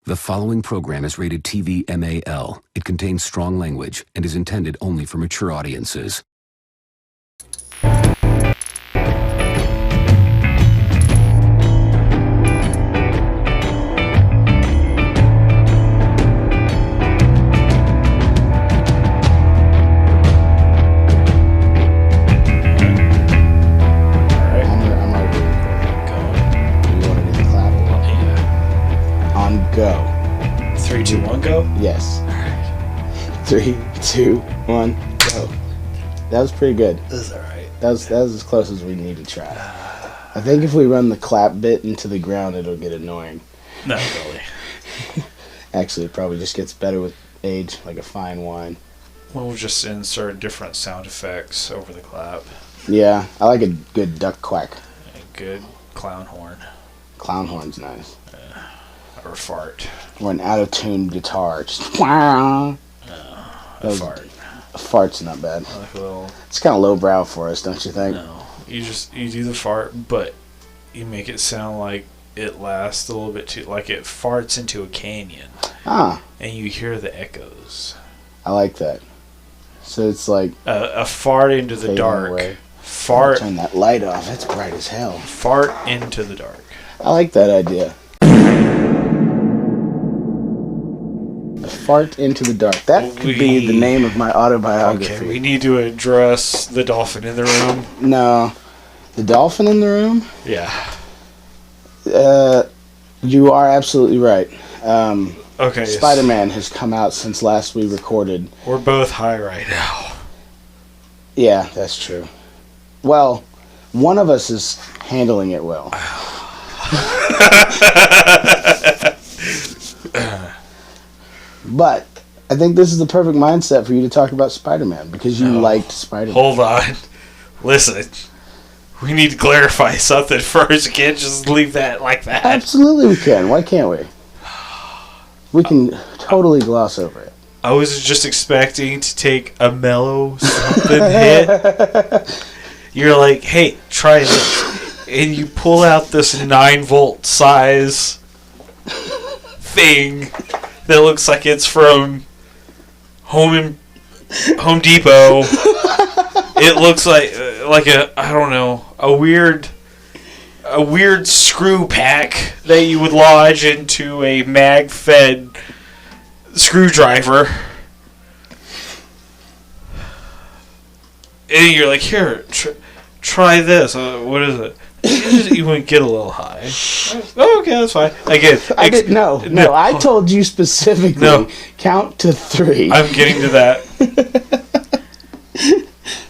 The following program is rated TV MAL. It contains strong language and is intended only for mature audiences. Go. 3, 2, 1, go? Yes. Alright. 3, 2, 1, go. That was pretty good. That was alright. That was as close as we need to try. I think if we run the clap bit into the ground, it'll get annoying. Not really. Actually, it probably just gets better with age, like a fine wine. We'll just insert different sound effects over the clap. Yeah, I like a good duck quack. A good clown horn. Clown horn's nice. Or fart. Or an out-of-tune guitar. Just wow. A fart. A fart's not bad. Like a little... It's kind of lowbrow for us, don't you think? No. You do the fart, but you make it sound like it lasts a little bit too... Like it farts into a canyon. Ah. And you hear the echoes. I like that. So it's like... A fart into the dark. Away. Fart... Turn that light off. That's bright as hell. Fart into the dark. I like that idea. Fart into the dark. That could be the name of my autobiography. Okay, we need to address the dolphin in the room. No. The dolphin in the room? Yeah. You are absolutely right. Okay. Spider-Man has come out since last we recorded. We're both high right now. Yeah, that's true. Well, one of us is handling it well. But I think this is the perfect mindset for you to talk about Spider-Man because you liked Spider-Man. Hold on. Listen. We need to clarify something first. You can't just leave that like that. Absolutely we can. Why can't we? We can totally gloss over it. I was just expecting to take a mellow something hit. You're like, hey, try this. And you pull out this 9-volt size thing that looks like it's from Home Depot. It looks like I don't know, a weird screw pack that you would lodge into a mag-fed screwdriver. And you're like, here, try this. What is it? You wouldn't get a little high. Oh, okay, that's fine. Again, I didn't know. No, I told you specifically. Count to 3. I'm getting to that.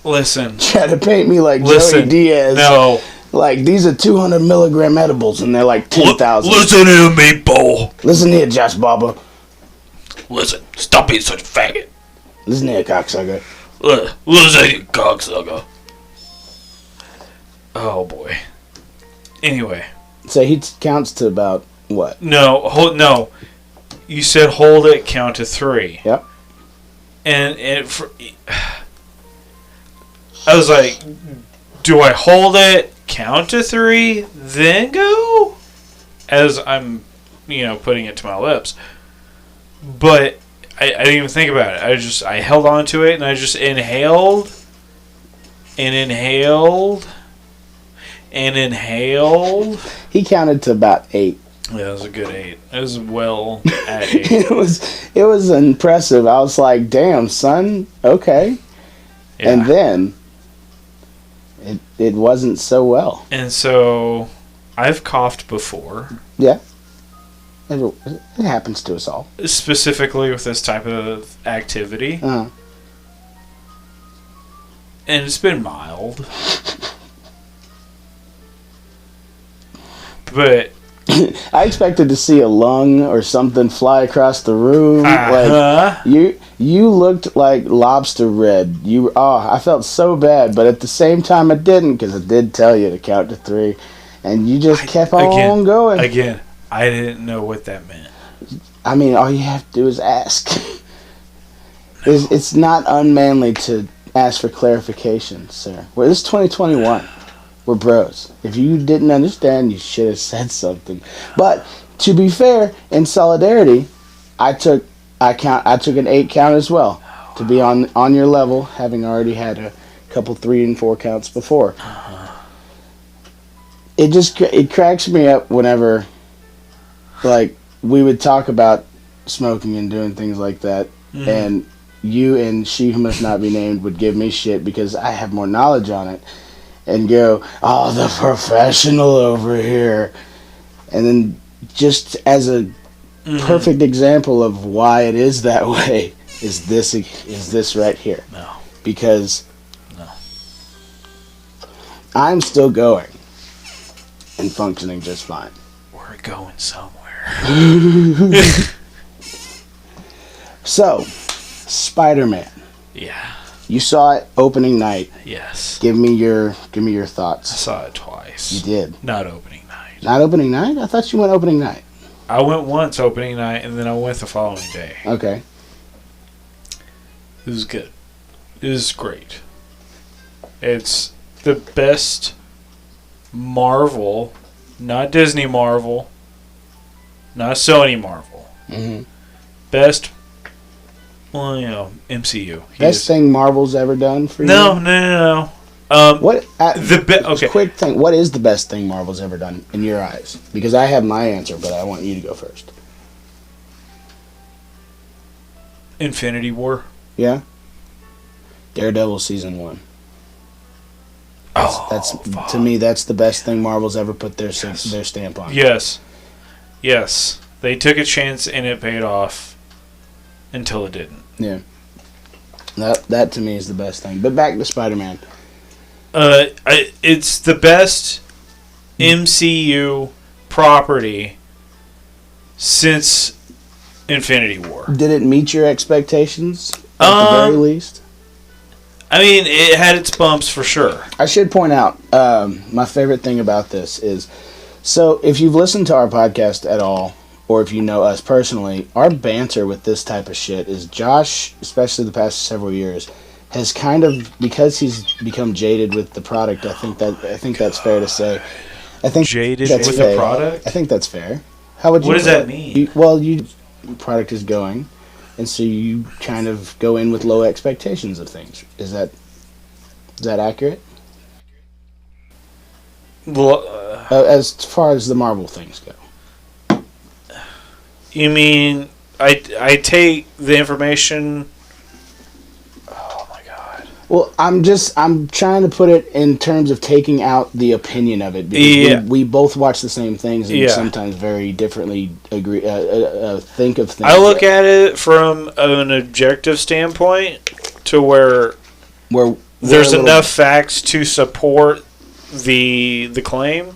Listen. Try to paint me like Joey Diaz. No. Like, these are 200 milligram edibles, and they're like 10,000. Listen to me, Bo. Listen here, Josh Barber. Listen, stop being such a faggot. Listen here, cocksucker. Listen here, cocksucker. Oh, boy. Anyway. So he counts to about what? No. You said hold it, count to 3. Yep. And I was like, do I hold it, count to 3, then go? As I'm, putting it to my lips. But I didn't even think about it. I held on to it and I just inhaled and inhaled. And inhaled. He counted to about 8. Yeah, it was a good 8. It was well at 8. It was impressive. I was like, damn, son, okay. Yeah. And then it wasn't so well. And so I've coughed before. Yeah. It happens to us all. Specifically with this type of activity. Uh-huh. And it's been mild. But I expected to see a lung or something fly across the room. Like you looked like lobster red. I felt so bad, but at the same time I didn't, because I did tell you to count to 3, and you just kept on going. Again, I didn't know what that meant. I mean, all you have to do is ask. No. It's not unmanly to ask for clarification, sir. Well, this is 2021. We're bros. If you didn't understand, you should have said something. But to be fair, in solidarity, I took an 8 count as well to be on your level, having already had a couple 3 and 4 counts before. It cracks me up whenever, like, we would talk about smoking and doing things like that, and you and she who must not be named would give me shit because I have more knowledge on it, and go, "Oh, the professional over here," and then just as a perfect example of why it is that way is this right here. No. Because I'm still going and functioning just fine. We're going somewhere. So, Spider-Man. Yeah. You saw it opening night. Yes. Give me your I thoughts. saw it twice. You did. Not opening night. Not opening night? I thought you went opening night. I went once opening night, and then I went the following day. Okay. It was good. It was great. It's the best Marvel, not Disney Marvel, not Sony Marvel. Mm-hmm. Best, well, MCU. Best thing Marvel's ever done for you? No. What? Okay. Quick thing. What is the best thing Marvel's ever done in your eyes? Because I have my answer, but I want you to go first. Infinity War. Yeah. Daredevil season 1. That's to me. That's the best thing Marvel's ever put their stamp on. Yes. They took a chance and it paid off until it didn't. Yeah. That to me is the best thing. But back to Spider-Man. It's the best MCU property since Infinity War. Did it meet your expectations at the very least? I mean, it had its bumps for sure. I should point out, my favorite thing about this is, so if you've listened to our podcast at all, or if you know us personally, our banter with this type of shit is Josh, especially the past several years, has kind of, because he's become jaded with the product. I think that's fair to say. I think Jaded that's with fair. the product? I think that's fair. How would you? What does that mean? Your product is going, and so you kind of go in with low expectations of things. Is that accurate? Well, as far as the Marvel things go. you mean I take the information? Oh my god. Well, I'm trying to put it in terms of taking out the opinion of it, because we both watch the same things and sometimes very differently think of things. I look at it from an objective standpoint to where there's enough facts to support the claim,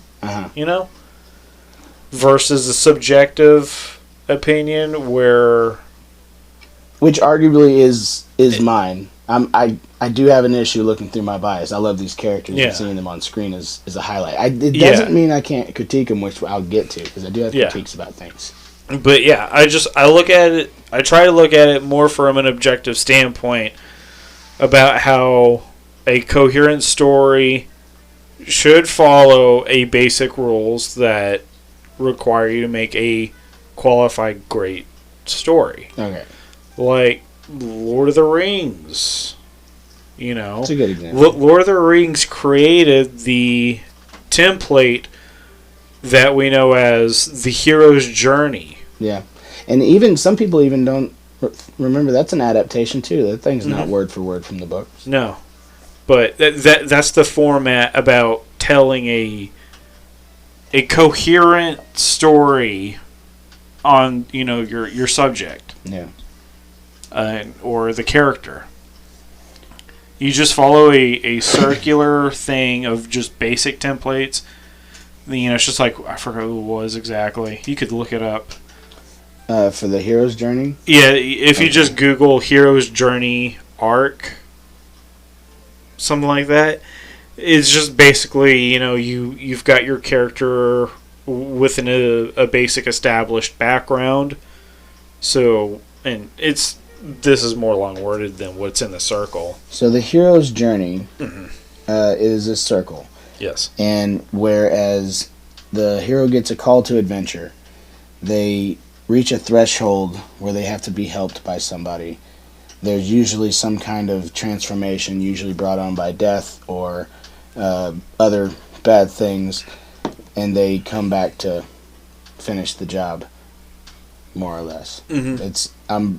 versus a subjective opinion which arguably is mine. I do have an issue looking through my bias. I love these characters and seeing them on screen is a highlight. It doesn't mean I can't critique them, which I'll get to, because I do have critiques about things. But yeah, I look at it. I try to look at it more from an objective standpoint about how a coherent story should follow a basic rules that require you to make a qualified great story. Okay. Like Lord of the Rings. That's a good example. Lord of the Rings created the template that we know as the hero's journey. Yeah. And even some people even don't remember that's an adaptation too. That thing's not word for word from the books. No. But that's the format about telling a coherent story on your subject. Yeah. Or the character. You just follow a circular thing of just basic templates. It's just like, I forgot who it was exactly. You could look it up. For the hero's journey? Yeah, if you just Google hero's journey arc, something like that, it's just basically, you've got your character within a basic established background. So, and this is more long worded than what's in the circle. So the hero's journey is a circle. Yes. And whereas the hero gets a call to adventure, they reach a threshold where they have to be helped by somebody, there's usually some kind of transformation, usually brought on by death or other bad things, and they come back to finish the job, more or less. Mm-hmm.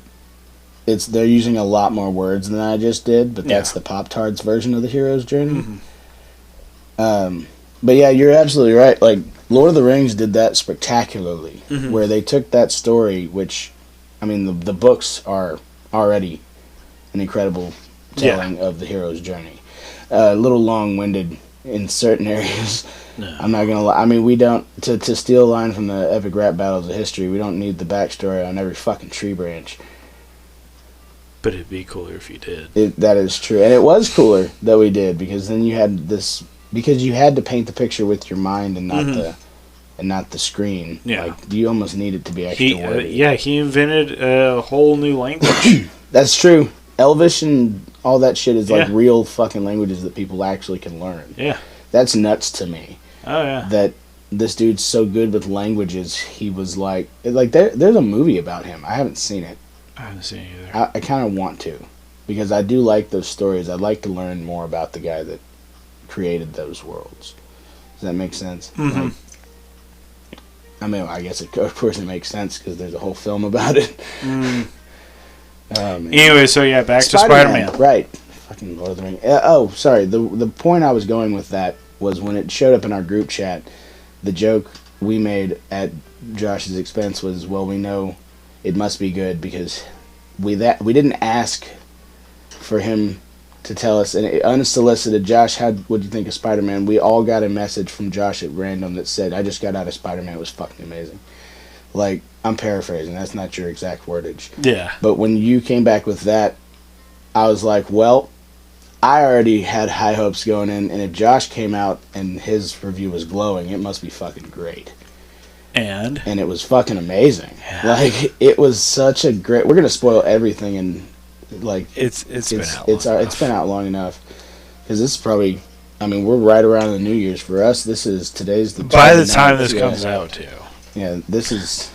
They're using a lot more words than I just did, but that's the Poptards version of the hero's journey. Mm-hmm. But yeah, you're absolutely right. Like, Lord of the Rings did that spectacularly, where they took that story, which, I mean, the books are already an incredible telling of the hero's journey. A little long-winded in certain areas. No. I'm not gonna lie. I mean, we don't, to steal a line from the epic rap battles of history, we don't need the backstory on every fucking tree branch. But it'd be cooler if you did. That is true, and it was cooler that we did, because then you had this, because you had to paint the picture with your mind and not the screen. Yeah, like, you almost need it to be extra wordy. He invented a whole new language. That's true. Elvish and all that shit is like real fucking languages that people actually can learn. Yeah, that's nuts to me. Oh yeah, that this dude's so good with languages. He was like there's a movie about him. I haven't seen it. I haven't seen it either. I kind of want to, because I do like those stories. I'd like to learn more about the guy that created those worlds. Does that make sense? Mm-hmm. Like, I mean, I guess of course it makes sense because there's a whole film about it. Anyway, so yeah, back to Spider-Man. Right. Fucking Lord of the Rings. Sorry. The point I was going with that was when it showed up in our group chat, the joke we made at Josh's expense was, well, we know it must be good because we didn't ask for him to tell us, and unsolicited, Josh, what do you think of Spider-Man? We all got a message from Josh at random that said, I just got out of Spider-Man, it was fucking amazing. Like, I'm paraphrasing, that's not your exact wordage. Yeah. But when you came back with that, I was like, well, I already had high hopes going in, and if Josh came out and his review was glowing, it must be fucking great. And it was fucking amazing. Yeah. Like, it was such a great... We're going to spoil everything, and like... It's been out long enough. Because this is probably... I mean, we're right around the New Year's. For us, today's the... By the time this comes out, too. Yeah, this is...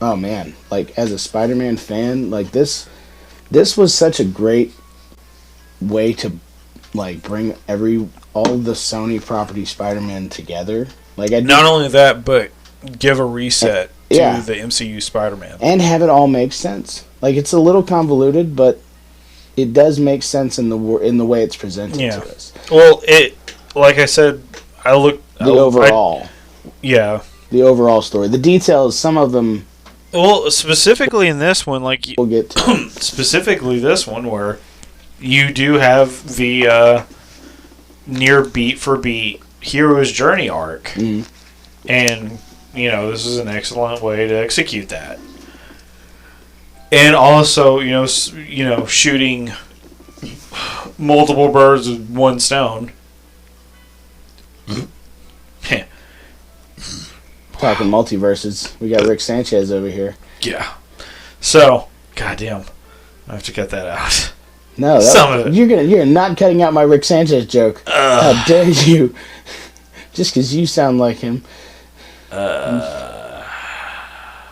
Oh, man. Like, as a Spider-Man fan, like, this was such a great way to, like, bring all the Sony property Spider-Man together. Like, not only that, but give a reset to the MCU Spider-Man. And have it all make sense. Like, it's a little convoluted, but it does make sense in the way it's presented to us. Well, like I said, the overall story. The details, some of them... Well, specifically in this one, like... We'll get to specifically this one, where you do have the near beat-for-beat hero's journey arc. Mm. And, this is an excellent way to execute that. And also, shooting multiple birds with one stone. Talking multiverses. We got Rick Sanchez over here. Yeah. So, goddamn. I have to cut that out. No, some of it. You're not cutting out my Rick Sanchez joke. How dare you? Just because you sound like him.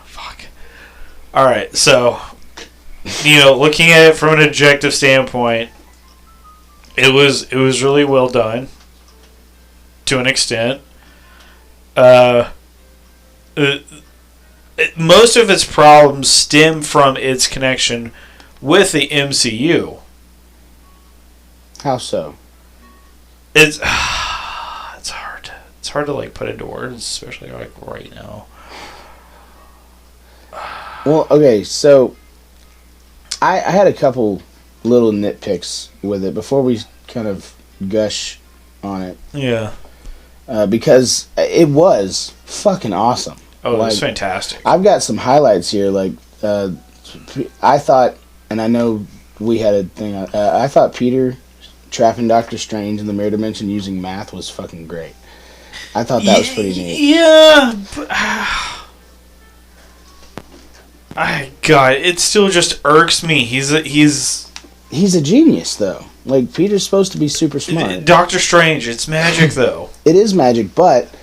Fuck. All right, so looking at it from an objective standpoint, it was really well done to an extent. Most of its problems stem from its connection with the MCU. How so? It's hard. It's hard to put into words, especially right now. Well, okay, so I had a couple little nitpicks with it before we kind of gush on it. Yeah. Because it was fucking awesome. Oh, it was fantastic. I've got some highlights here. I thought, and I know we had a thing, I thought Peter trapping Doctor Strange in the mirror dimension using math was fucking great. I thought that was pretty neat. Yeah, but... God, it still just irks me. He's a genius, though. Like, Peter's supposed to be super smart. Doctor Strange, it's magic, though. It is magic, but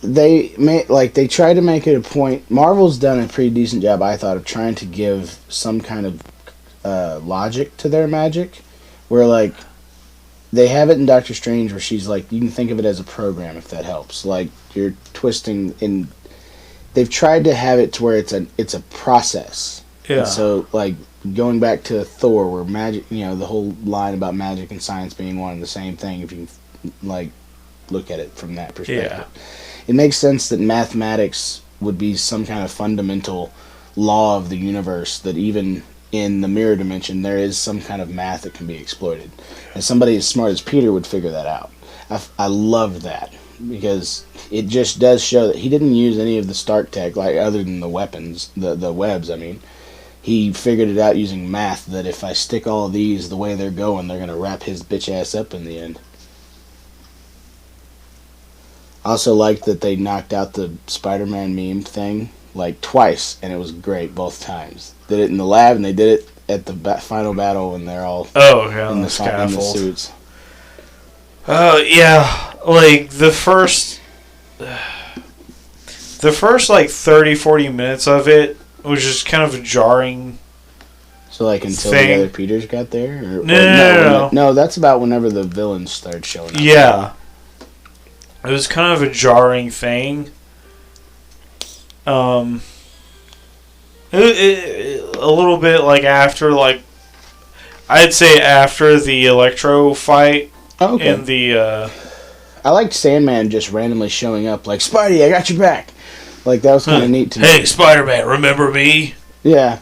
they try to make it a point. Marvel's done a pretty decent job, I thought, of trying to give some kind of logic to their magic, where like they have it in Doctor Strange where she's like, you can think of it as a program if that helps. Like you're twisting in. They've tried to have it to where it's a process. Yeah. And so like going back to Thor, where magic, the whole line about magic and science being one and the same thing. If you like look at it from that perspective, it makes sense that mathematics would be some kind of fundamental law of the universe, that even in the mirror dimension there is some kind of math that can be exploited, and somebody as smart as Peter would figure that out. I love that, because it just does show that he didn't use any of the Stark tech, like other than the weapons, the webs. I mean, he figured it out using math, that if I stick all of these the way they're going, they're gonna wrap his bitch ass up in the end. I also liked that they knocked out the Spider-Man meme thing like twice, and it was great both times. Did it in the lab, and they did it at the final battle when they're all in the suits. Oh yeah, like the first like 30-40 minutes of it was just kind of a jarring. So like until thing. the other Peters got there? No. That's about whenever the villains started showing up. Yeah. It was kind of a jarring thing. A little bit like after, like, I'd say after the Electro fight. Oh, okay. In the, I liked Sandman just randomly showing up, like, Spidey, I got your back. Like, that was kind of neat to me. Hey, Spider-Man, remember me? Yeah.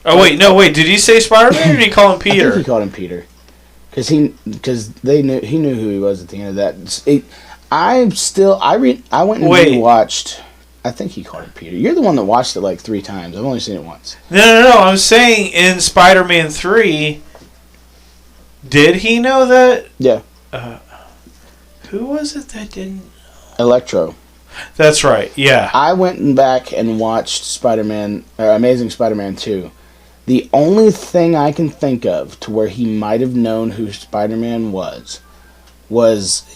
Oh, wait, did he say Spider-Man, or did he call him Peter? I think he called him Peter. Because he knew who he was at the end of that. I went and rewatched. I think he called it Peter. You're the one that watched it like 3 times. I've only seen it once. No. I'm saying in Spider-Man 3, did he know that? Yeah. Who was it that didn't? Electro. That's right. Yeah. I went back and watched Amazing Spider-Man 2. The only thing I can think of to where he might have known who Spider-Man was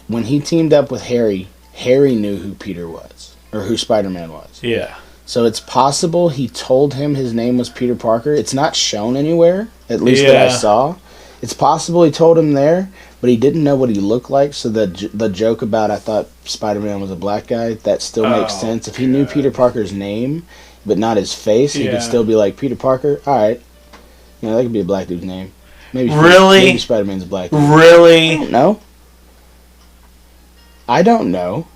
when he teamed up with Harry. Harry knew who Peter was, or who Spider-Man was. Yeah. So it's possible he told him his name was Peter Parker. It's not shown anywhere, at least that I saw. It's possible he told him there, but he didn't know what he looked like. So the joke about I thought Spider-Man was a black guy, that still makes sense. If he knew Peter Parker's name, but not his face, he could still be like, Peter Parker? All right. That could be a black dude's name. Maybe Spider-Man's a black dude. Really? I don't know.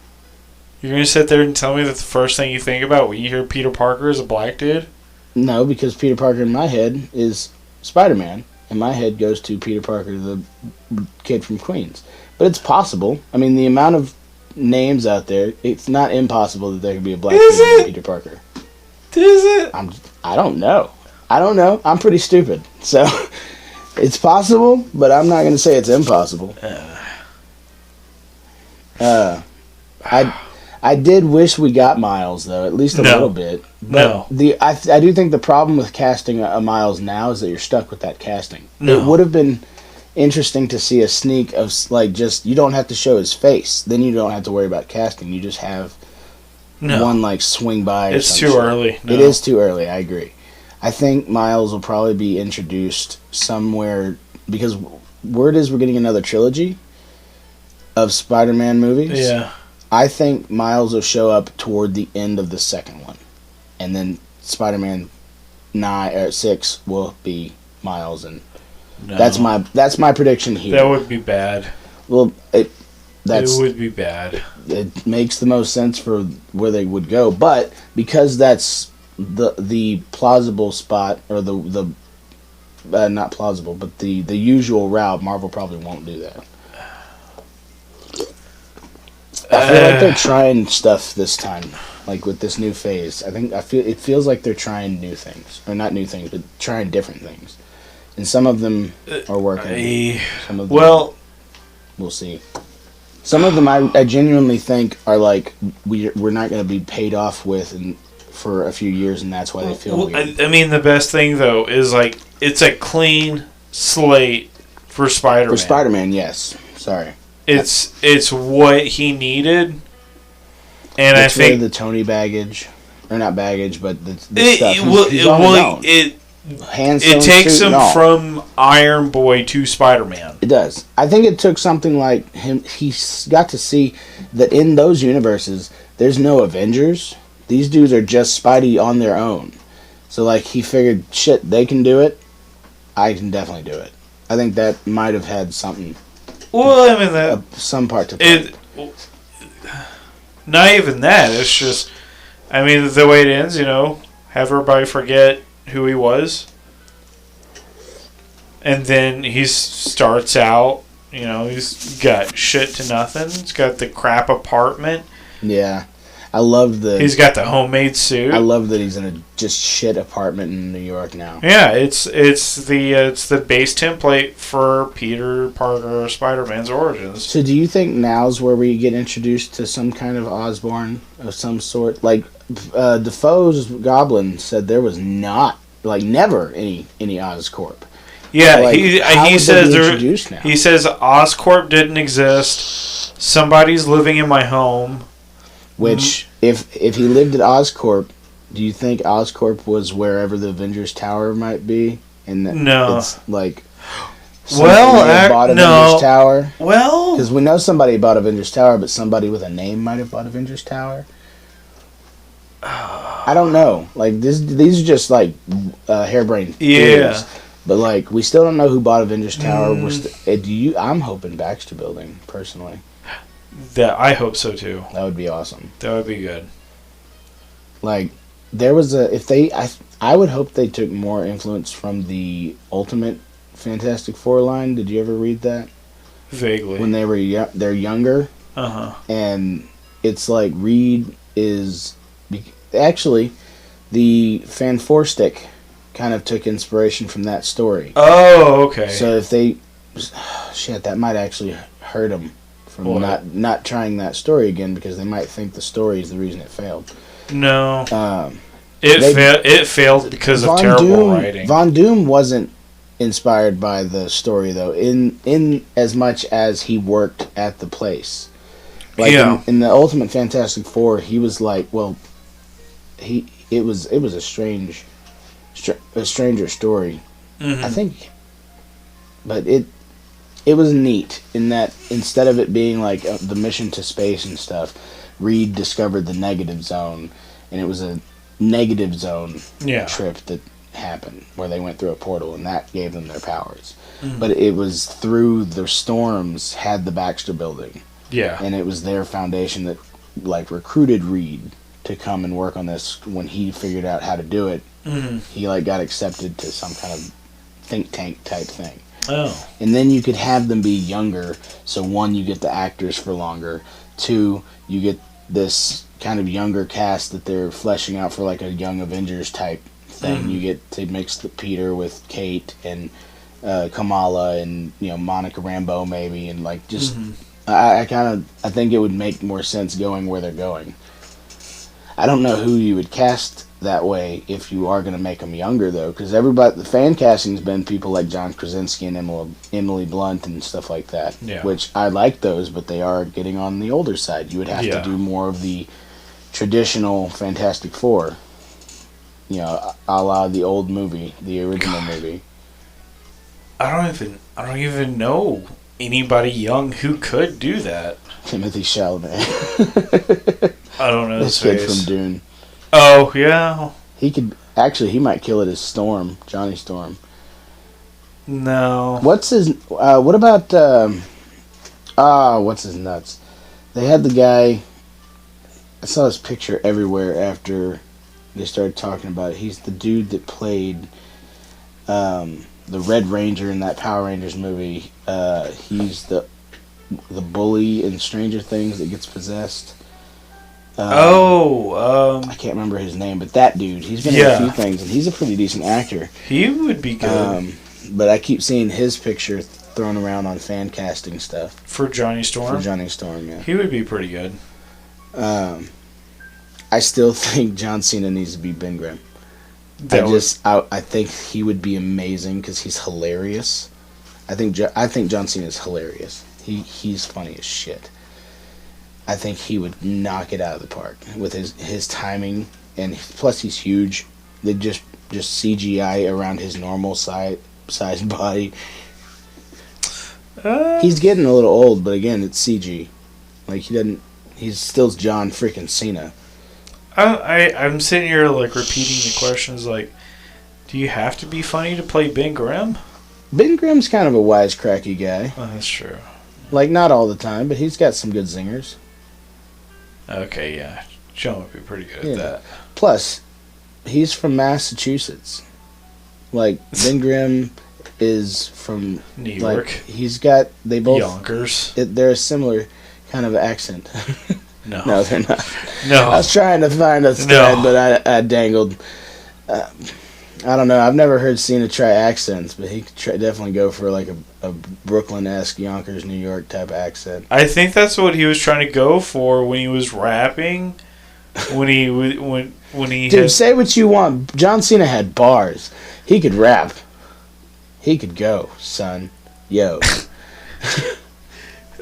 You're going to sit there and tell me that the first thing you think about when you hear Peter Parker is a black dude? No, because Peter Parker in my head is Spider-Man, and my head goes to Peter Parker, the kid from Queens. But it's possible. I mean, the amount of names out there, it's not impossible that there could be a black dude named Peter Parker. Is it? I don't know. I'm pretty stupid. So, it's possible, but I'm not going to say it's impossible. I did wish we got Miles, though, at least a little bit. But I do think the problem with casting a Miles now is that you're stuck with that casting. It would have been interesting to see a sneak of, like, just, you don't have to show his face. Then you don't have to worry about casting. You just have one, like, swing by or something. It's too early. No. It is too early, I agree. I think Miles will probably be introduced somewhere, because word is we're getting another trilogy of Spider-Man movies. Yeah. I think Miles will show up toward the end of the second one, and then Spider-Man 6 will be Miles, and that's my prediction here. That would be bad. Well, it would be bad. It makes the most sense for where they would go, but because that's the plausible spot, or the not plausible, but the usual route, Marvel probably won't do that. I feel like they're trying stuff this time, like with this new phase. It feels like they're trying new things, or not new things, but trying different things, and some of them are working. Some of them, we'll see. Some of them I genuinely think are like we're not going to be paid off with for a few years, and that's why they feel weird. I mean, the best thing though is like it's a clean slate for Spider-Man. For Spider-Man, yes. Sorry. It's what he needed, And Gets I think rid of the Tony baggage, or not baggage, but the stuff. It takes him from Iron Boy to Spider-Man. It does. I think it took something like him. He got to see that in those universes, there's no Avengers. These dudes are just Spidey on their own. So, like, he figured, shit, they can do it. I can definitely do it. I think that might have had something. Well, I mean, some part to play. Not even that. It's just, I mean, the way it ends, have everybody forget who he was. And then he starts out, he's got shit to nothing. He's got the crap apartment. Yeah. I love he's got the homemade suit. I love that he's in a just shit apartment in New York now. Yeah, it's the base template for Peter Parker Spider-Man's origins. So do you think now's where we get introduced to some kind of Osborn of some sort? Like Defoe's Goblin said there was never any Oscorp. Yeah, so, he says Oscorp didn't exist. Somebody's living in my home. Which, if he lived at Oscorp, do you think Oscorp was wherever the Avengers Tower might be? And no. It's like... bought Avengers Tower? Well... Because we know somebody bought Avengers Tower, but somebody with a name might have bought Avengers Tower. I don't know. Like, these are just, like, harebrained theories. But, like, we still don't know who bought Avengers Tower. I'm hoping Baxter Building, personally. I hope so too. That would be awesome. That would be good. Like, there was I would hope they took more influence from the Ultimate Fantastic Four line. Did you ever read that? Vaguely. When they're younger. And it's like Reed is actually the Fan Four Stick kind of took inspiration from that story. Oh, okay. So if that might actually hurt them. From not trying that story again, because they might think the story is the reason it failed. No. It failed because of terrible writing. Von Doom wasn't inspired by the story, though, in as much as he worked at the place. Like, in the Ultimate Fantastic Four, he was like, well, it was a stranger story. Mm-hmm. I think, but it was neat in that instead of it being like the mission to space and stuff, Reed discovered the negative zone, and it was a negative zone trip that happened where they went through a portal, and that gave them their powers. Mm-hmm. But it was through the storms had the Baxter Building. Yeah. And it was their foundation that like recruited Reed to come and work on this. When he figured out how to do it, he like got accepted to some kind of think tank type thing. Oh. And then you could have them be younger. So one, you get the actors for longer. Two, you get this kind of younger cast that they're fleshing out for like a Young Avengers type thing. Mm-hmm. You get to mix the Peter with Kate and Kamala and Monica Rambeau maybe, and like just I think it would make more sense going where they're going. I don't know who you would cast that way if you are going to make them younger, though, because the fan casting's been people like John Krasinski and Emily Blunt and stuff like that, which I like those, but they are getting on the older side. You would have to do more of the traditional Fantastic Four, a la the old movie, the original movie. I don't even know anybody young who could do that. Timothy Chalamet. I don't know this kid from Dune. Oh, yeah. He could... Actually, he might kill it as Storm. Johnny Storm. No. What's his... what about... what's his nuts? They had the guy... I saw his picture everywhere after they started talking about it. He's the dude that played the Red Ranger in that Power Rangers movie. He's the bully in Stranger Things that gets possessed. I can't remember his name, but that dude, he's been in a few things, and he's a pretty decent actor. He would be good. But I keep seeing his picture thrown around on fan casting stuff. For Johnny Storm? For Johnny Storm, yeah. He would be pretty good. I still think John Cena needs to be Ben Grimm. I think he would be amazing because he's hilarious. I think John Cena is hilarious. He's funny as shit. I think he would knock it out of the park with his timing, and plus he's huge. They just CGI around his normal sized body. He's getting a little old, but again, it's CG. Like he's still John freaking Cena. I'm sitting here like repeating the questions. Like, do you have to be funny to play Ben Grimm? Ben Grimm's kind of a wisecracky guy. Oh, that's true. Like, not all the time, but he's got some good zingers. Okay, yeah. John would be pretty good at that. Plus, he's from Massachusetts. Like, Ben Grimm is from New York. They both Yonkers. They're a similar kind of accent. No, they're not. No, I was trying to find a thread, but I dangled. I don't know. I've never heard Cena try accents, but he could definitely go for like a Brooklyn-esque Yonkers, New York type accent. I think that's what he was trying to go for when he was rapping. When he Dude, say what you want. John Cena had bars. He could rap. He could go, son. Yo.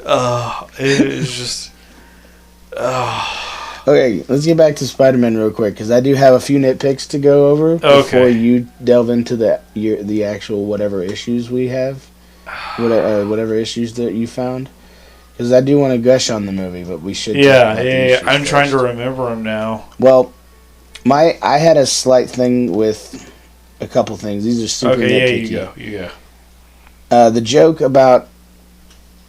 It was just. Okay, let's get back to Spider-Man real quick, because I do have a few nitpicks to go over before you delve into the actual whatever issues we have, whatever issues that you found. Because I do want to gush on the movie, but we should. Yeah. I'm trying to remember them now. Well, I had a slight thing with a couple things. These are super nitpicky. Yeah, you go. The joke about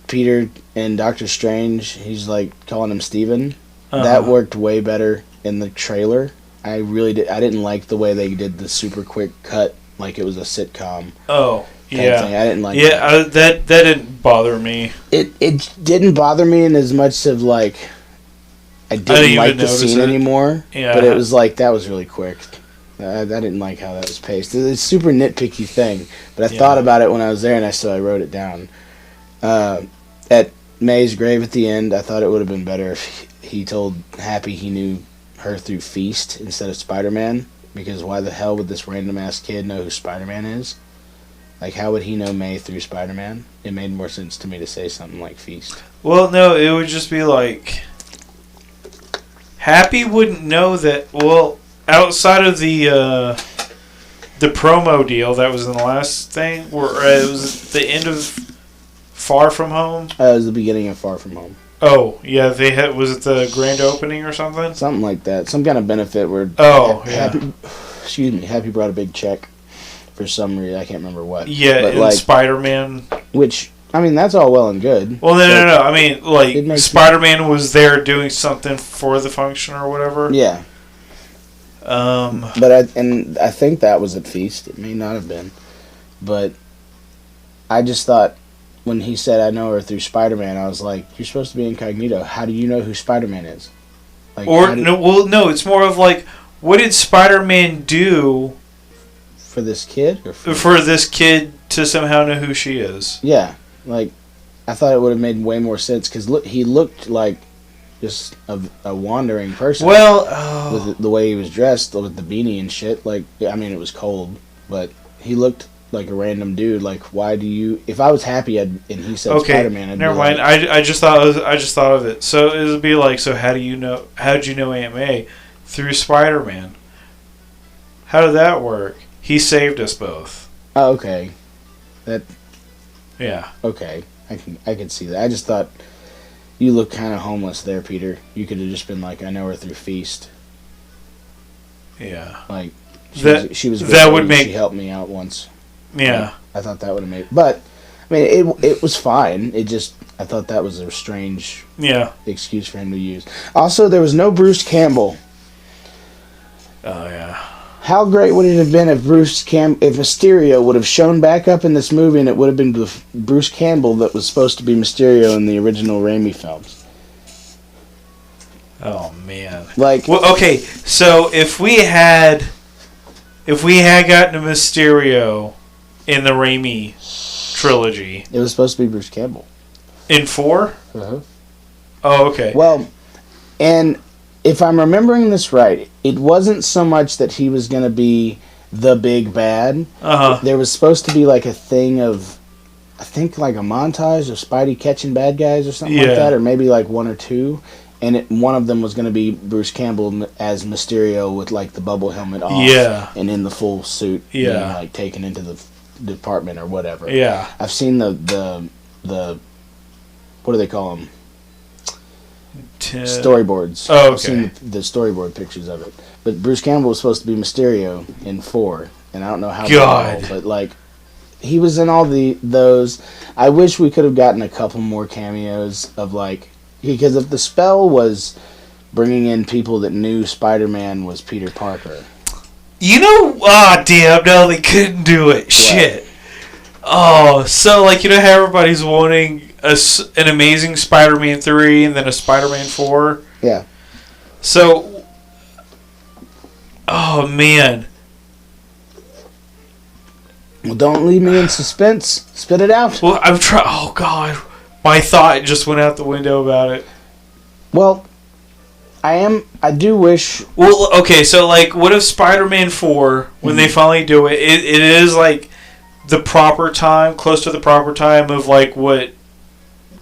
Peter and Doctor Strange, he's like calling him Steven. That worked way better in the trailer. I really did. I didn't like the way they did the super quick cut, like it was a sitcom. Oh, yeah. Thing. I didn't like. Yeah, that didn't bother me. It didn't bother me in as much of like I didn't like the scene anymore. Yeah, but it was like that was really quick. I didn't like how that was paced. It's a super nitpicky thing, but I thought about it when I was there, and I wrote it down. At May's grave at the end, I thought it would have been better if he told Happy he knew her through Feast instead of Spider-Man, because why the hell would this random-ass kid know who Spider-Man is? Like, how would he know May through Spider-Man? It made more sense to me to say something like Feast. Well, no, it would just be like... Happy wouldn't know that... Well, outside of the promo deal that was in the last thing, where it was the end of Far From Home? It was the beginning of Far From Home. Oh, yeah, was it the grand opening or something? Something like that. Some kind of benefit where Happy brought a big check for some reason. I can't remember what. Yeah, but like, Spider-Man. Which, I mean, that's all well and good. Well, no. I mean, like, Spider-Man was there doing something for the function or whatever. Yeah. But I think that was at Feast. It may not have been. But I just thought, when he said, I know her through Spider-Man, I was like, you're supposed to be incognito. How do you know who Spider-Man is? Like, no, it's more of like, what did Spider-Man do for this kid? Or for this kid to somehow know who she is? Yeah. Like, I thought it would have made way more sense, because he looked like just a wandering person. Well, with the way he was dressed, with the beanie and shit. Like, I mean, it was cold, but he looked like a random dude. Like, why do you? If I was Happy and he said Spider-Man, I'd never mind. Like, I just thought of it. So it would be like, so how did you know Aunt May? Through Spider-Man. How did that work? He saved us both. Oh, okay. Yeah. Okay, I can see that. I just thought you look kind of homeless there, Peter. You could have just been like, I know her through Feast. Yeah. Like, she was that would make. She helped me out once. Yeah. I thought that would have made... But, I mean, it was fine. It just... I thought that was a strange excuse for him to use. Also, there was no Bruce Campbell. Oh, yeah. How great would it have been if if Mysterio would have shown back up in this movie, and it would have been Bruce Campbell that was supposed to be Mysterio in the original Raimi films? Oh, man. Like... Well, okay, so if we had gotten a Mysterio in the Raimi trilogy. It was supposed to be Bruce Campbell. In 4? Uh-huh. Oh, okay. Well, and if I'm remembering this right, it wasn't so much that he was going to be the big bad. Uh-huh. There was supposed to be like a thing of, I think like a montage of Spidey catching bad guys or something like that, or maybe like one or two. and one of them was going to be Bruce Campbell as Mysterio with like the bubble helmet off, and in the full suit, being like taken into the department or whatever. Yeah, I've seen the what do they call them? Storyboards. Oh, okay. I've seen the storyboard pictures of it. But Bruce Campbell was supposed to be Mysterio in 4, and I don't know how. God, but like, he was in all those. I wish we could have gotten a couple more cameos of like, because if the spell was bringing in people that knew Spider-Man was Peter Parker. Damn, no, they couldn't do it. What? Shit. Oh, so like how everybody's wanting an Amazing Spider-Man 3 and then a Spider-Man 4? Yeah. So, oh man. Well, don't leave me in suspense. Spit it out. Well, I'm trying. Oh god, my thought just went out the window about it. Well, I do wish. Well, okay, so like, what if Spider-Man 4, when they finally do it, it is like the proper time, close to the proper time of like what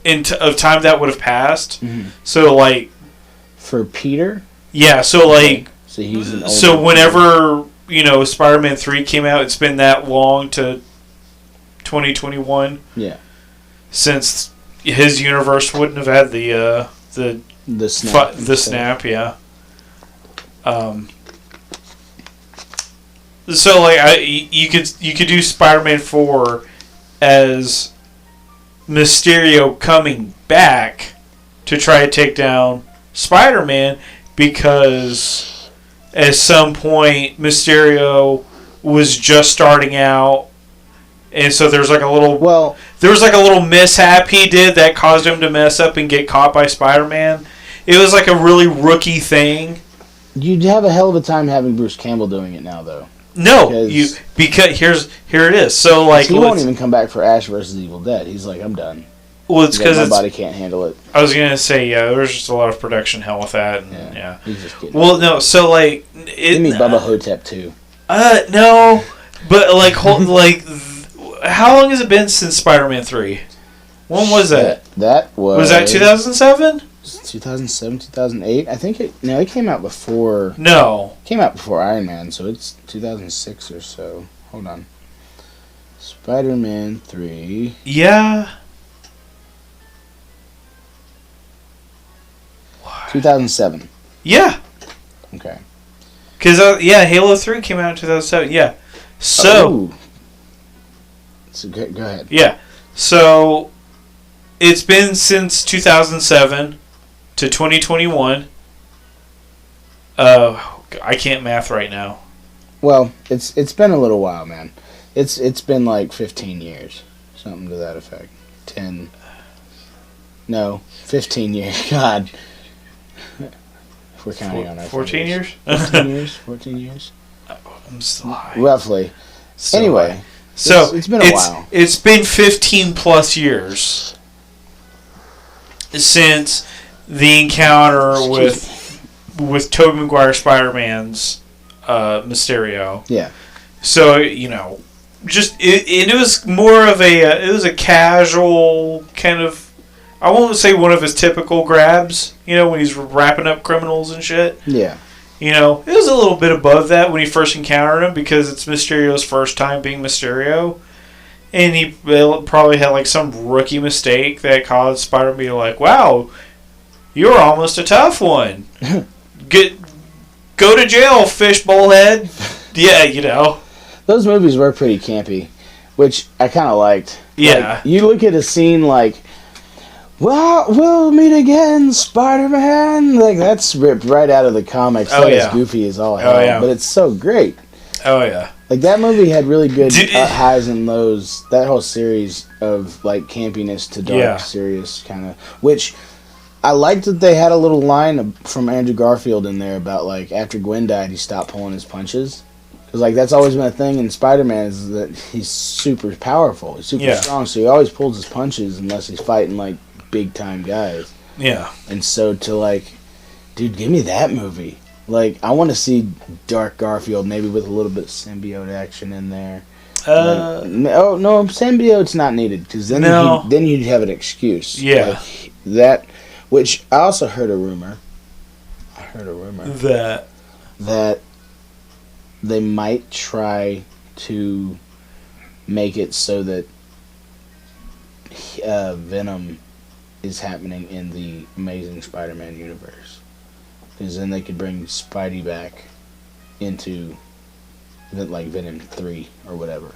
of time that would have passed. Mm-hmm. So like for Peter. Yeah. So like. So he's an older so whenever Spider-Man 3 came out, it's been that long to 2021. Yeah. Since his universe wouldn't have had the snap. The snap, yeah. So like you could do Spider-Man 4 as Mysterio coming back to try to take down Spider-Man, because at some point Mysterio was just starting out, and so there's like a little mishap he did that caused him to mess up and get caught by Spider-Man. It was like a really rookie thing. You'd have a hell of a time having Bruce Campbell doing it now, though. No, because here it is. So like he won't even come back for Ash vs. Evil Dead. He's like, I'm done. Well, it's because my body can't handle it. I was gonna say there's just a lot of production hell with that. And, yeah. He's just kidding. Well, no, so like give me Bubba Hotep too. No, but like how long has it been since Spider-Man 3? When was that? That was that 2007? 2007, 2008. I think it came out before. No, it came out before Iron Man, so it's 2006 or so. Hold on. Spider-Man 3. Yeah. 2007. Yeah. Okay. Because Halo 3 came out in 2007. Yeah. So. So go ahead. Yeah. So it's been since 2007 to 2021. I can't math right now. Well, it's been a little while, man. It's been like 15 years, something to that effect. 10. No, 15 years. God. If we're counting on our 14 years? 15 years? 14 years? I'm still high. Roughly. So anyway. High. So it's been a while. It's been 15 plus years since the encounter with Tobey Maguire Spider-Man's Mysterio. Yeah. So just it was more of it was a casual kind of. I won't say one of his typical grabs, when he's wrapping up criminals and shit. Yeah. It was a little bit above that when he first encountered him, because it's Mysterio's first time being Mysterio. And he probably had like some rookie mistake that caused Spider-Man to be like, wow, you were almost a tough one. Go to jail, fishbowl head. Yeah, Those movies were pretty campy, which I kind of liked. Yeah. Like, you look at a scene like, well, we'll meet again, Spider-Man. Like, that's ripped right out of the comics. Oh, That's goofy as all hell. Oh, yeah. But it's so great. Oh, yeah. Like, that movie had really good highs and lows. That whole series of, like, campiness to dark, serious kind of... Which, I liked that they had a little line from Andrew Garfield in there about, like, after Gwen died, he stopped pulling his punches. Because, like, that's always been a thing in Spider-Man, is that he's super powerful. He's super strong, so he always pulls his punches unless he's fighting, like, big-time guys. Yeah. And so to, like, dude, give me that movie. Like, I want to see Dark Garfield, maybe with a little bit of symbiote action in there. No, symbiote's not needed, because then you'd have an excuse. Yeah. Like, that Which I also heard a rumor. That they might try to make it so that Venom is happening in the Amazing Spider-Man universe. Because then they could bring Spidey back into, like, Venom 3 or whatever.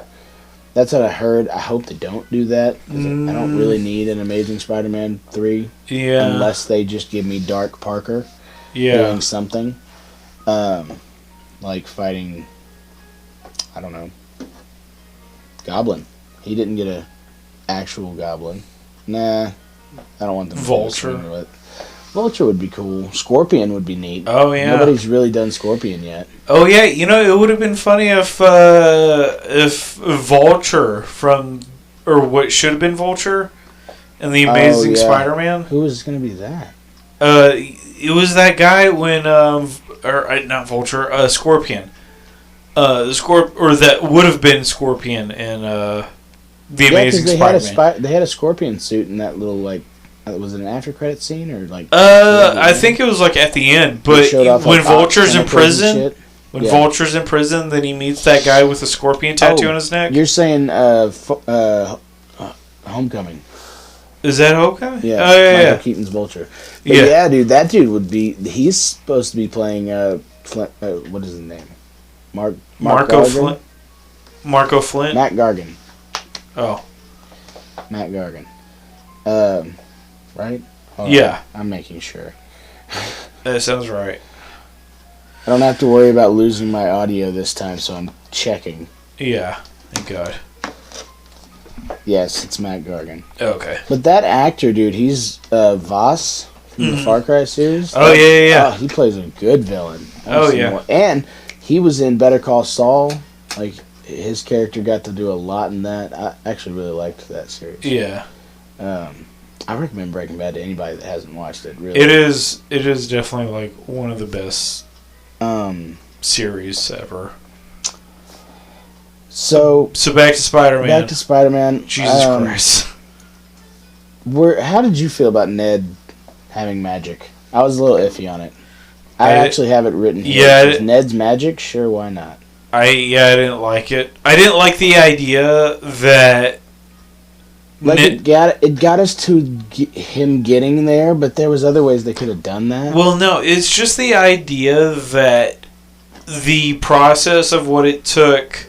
That's what I heard. I hope they don't do that. Because I don't really need an Amazing Spider-Man 3. Yeah. Unless they just give me Dark Parker doing something. Like fighting, I don't know, Goblin. He didn't get a actual Goblin. Nah, I don't want them Vulture. to with. Vulture would be cool. Scorpion would be neat. Oh, yeah. Nobody's really done Scorpion yet. Oh, yeah. You know, it would have been funny if Vulture or what should have been Vulture in the Amazing Spider-Man. Who was going to be that? It was that guy when, not Vulture, Scorpion. That would have been Scorpion in the Amazing Spider-Man. They had a Scorpion suit in that little, like, was it an after credit scene or like? I think it was like at the end. But when Vulture's in prison, Vulture's in prison, then he meets that guy with a scorpion tattoo on his neck. You're saying Homecoming? Is that Homecoming? Yeah. Oh, yeah. Michael Keaton's Vulture. But yeah, dude, that dude would be. He's supposed to be playing. What is his name? Marco Flint. Marco Flint. Matt Gargan. Oh. Matt Gargan. Right? Yeah. I'm making sure. That sounds right. I don't have to worry about losing my audio this time, so I'm checking. Yeah. Thank God. Yes, it's Matt Gargan. Okay. But that actor, dude, he's Voss from the Far Cry series. Oh, yeah. Oh, he plays a good villain. Oh, yeah. And he was in Better Call Saul. Like, his character got to do a lot in that. I actually really liked that series. Yeah. I recommend Breaking Bad to anybody that hasn't watched it. Really, it is definitely like one of the best series ever. So back to Spider-Man. Back to Spider-Man. Jesus Christ. How did you feel about Ned having magic? I was a little iffy on it. I actually have it written here. Yeah, Ned's magic. Sure, why not? I didn't like it. I didn't like the idea that. Like it got us to him getting there, but there was other ways they could have done that. Well, no, it's just the idea that the process of what it took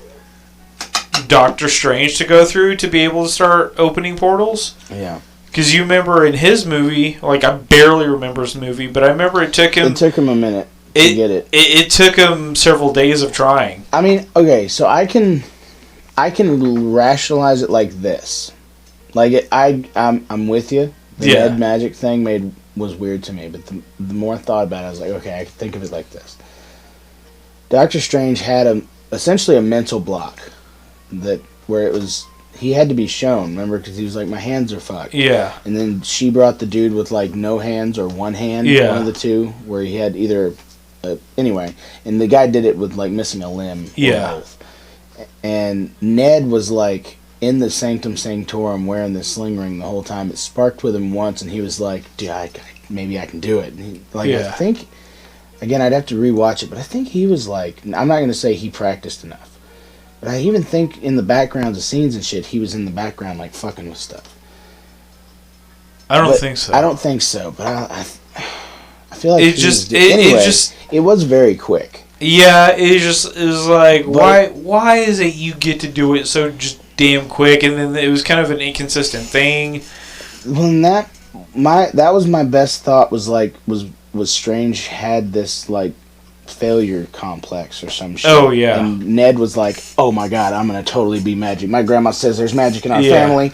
Doctor Strange to go through to be able to start opening portals. Yeah. Because you remember in his movie, like I barely remember his movie, but I remember it took him a minute to get it. It took him several days of trying. I mean, okay, so I can rationalize it like this. Like I'm with you. The Ned magic thing was weird to me, but the more I thought about it, I was like, okay, I can think of it like this. Doctor Strange had essentially a mental block where it was he had to be shown. Remember, because he was like, my hands are fucked. Yeah. And then she brought the dude with like no hands or one hand, one of the two, where he had either anyway, and the guy did it with like missing a limb. Yeah. And Ned was like in the Sanctum Sanctorum wearing the sling ring the whole time. It sparked with him once, and he was like, dude, maybe I can do it. And I think, again, I'd have to rewatch it, but I think he was like, I'm not going to say he practiced enough, but I even think in the backgrounds of scenes and shit, he was in the background like fucking with stuff. I don't think so. I don't think so, but I feel like it was very quick. Yeah, it was like, why is it you get to do it so just damn quick, and then it was kind of an inconsistent thing. When that was my best thought was Strange had this like failure complex or some shit. Oh yeah. And Ned was like, oh my god, I'm gonna totally be magic. My grandma says there's magic in our family.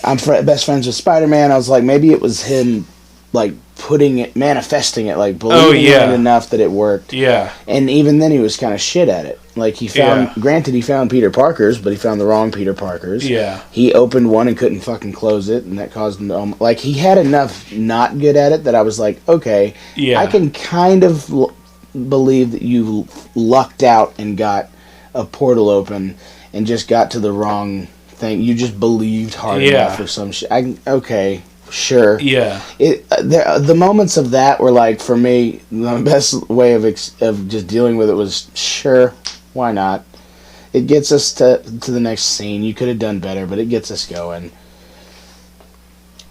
I'm best friends with Spider-Man. I was like, maybe it was him like manifesting it, like believing in it enough that it worked. Yeah. And even then he was kind of shit at it. Like he granted he found Peter Parker's, but he found the wrong Peter Parker's. Yeah. He opened one and couldn't fucking close it, and that caused him to, like, he had enough not good at it that I was like, okay, I can kind of believe that you lucked out and got a portal open and just got to the wrong thing. You just believed hard enough or some shit. Okay, sure. Yeah. The moments of that were like, for me, the best way of just dealing with it was, sure, why not? It gets us to the next scene. You could have done better, but it gets us going.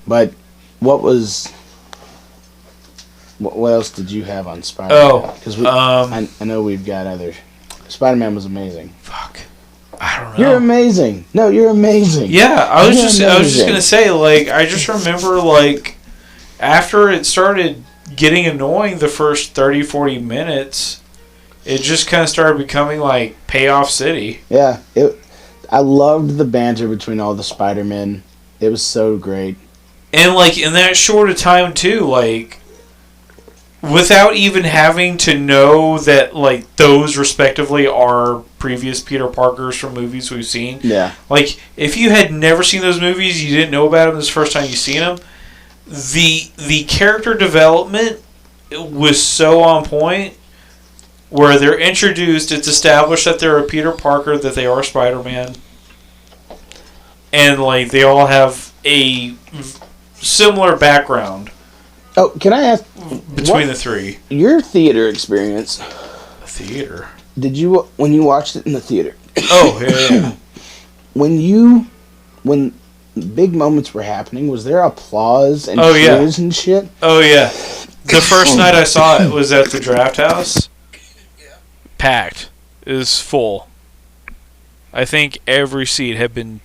But what else did you have on Spider-Man? Oh, because I know we've got other. Spider-Man was amazing. Fuck, I don't know. You're amazing. No, you're amazing. Yeah, I was just gonna say, like, I just remember, like, after it started getting annoying, the first 30, 40 minutes. It just kind of started becoming like Payoff City. Yeah, I loved the banter between all the Spider-Men. It was so great. And like in that short of time too, like without even having to know that like those respectively are previous Peter Parkers from movies we've seen. Yeah. Like if you had never seen those movies, you didn't know about them this first time you seen them. The character development was so on point. Where they're introduced, it's established that they're a Peter Parker, that they are Spider-Man. And, like, they all have a similar background. Oh, can I ask? Between the three. Your theater experience. Theater? When you watched it in the theater. Oh, yeah. When big moments were happening, was there applause and cheers and shit? Oh, yeah. The first night I saw it was at the Draft House. Packed. It was full. I think every seat had been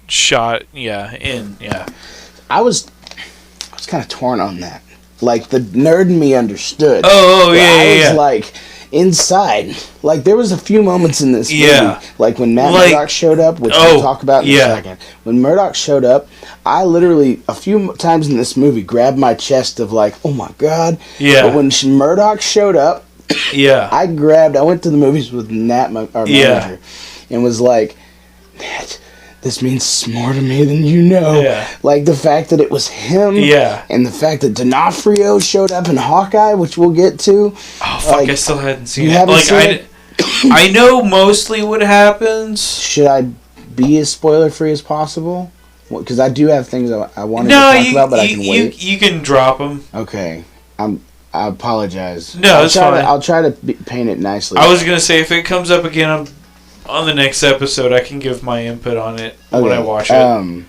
shot. Yeah. I was kind of torn on that. Like the nerd in me understood. Oh yeah. I was like inside. Like there was a few moments in this movie, like when Matt Murdock showed up, which we'll talk about in a second. When Murdock showed up, I literally a few times in this movie grabbed my chest of like, oh my god. Yeah. But when Murdock showed up. Yeah. I went to the movies with Nat, our manager, and was like, Nat, this means more to me than you know. Yeah. Like the fact that it was him. Yeah. And the fact that D'Onofrio showed up in Hawkeye, which we'll get to. Oh, fuck, I still hadn't seen it. Haven't seen it? I know mostly what happens. Should I be as spoiler-free as possible? Because I do have things I wanted to talk about, but I can wait. You can drop them. Okay. I apologize. No, it's fine. I'll try to paint it nicely. I was gonna say if it comes up again on the next episode, I can give my input on it when I watch it.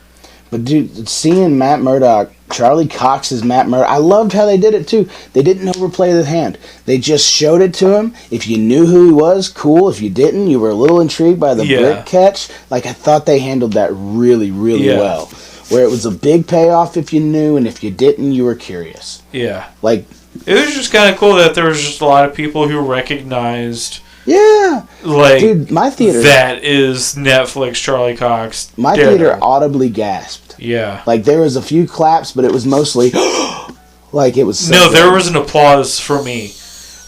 But dude, seeing Matt Murdock, Charlie Cox as Matt Murdock, I loved how they did it too. They didn't overplay the hand. They just showed it to him. If you knew who he was, cool. If you didn't, you were a little intrigued by the brick catch. Like I thought they handled that really, really well. Where it was a big payoff if you knew, and if you didn't, you were curious. Yeah. Like. It was just kind of cool that there was just a lot of people who recognized... Yeah! Like, dude, my theater... That is Netflix Charlie Cox. My theater audibly gasped. Yeah. Like, there was a few claps, but it was mostly... like, it was so No, there was an applause for me.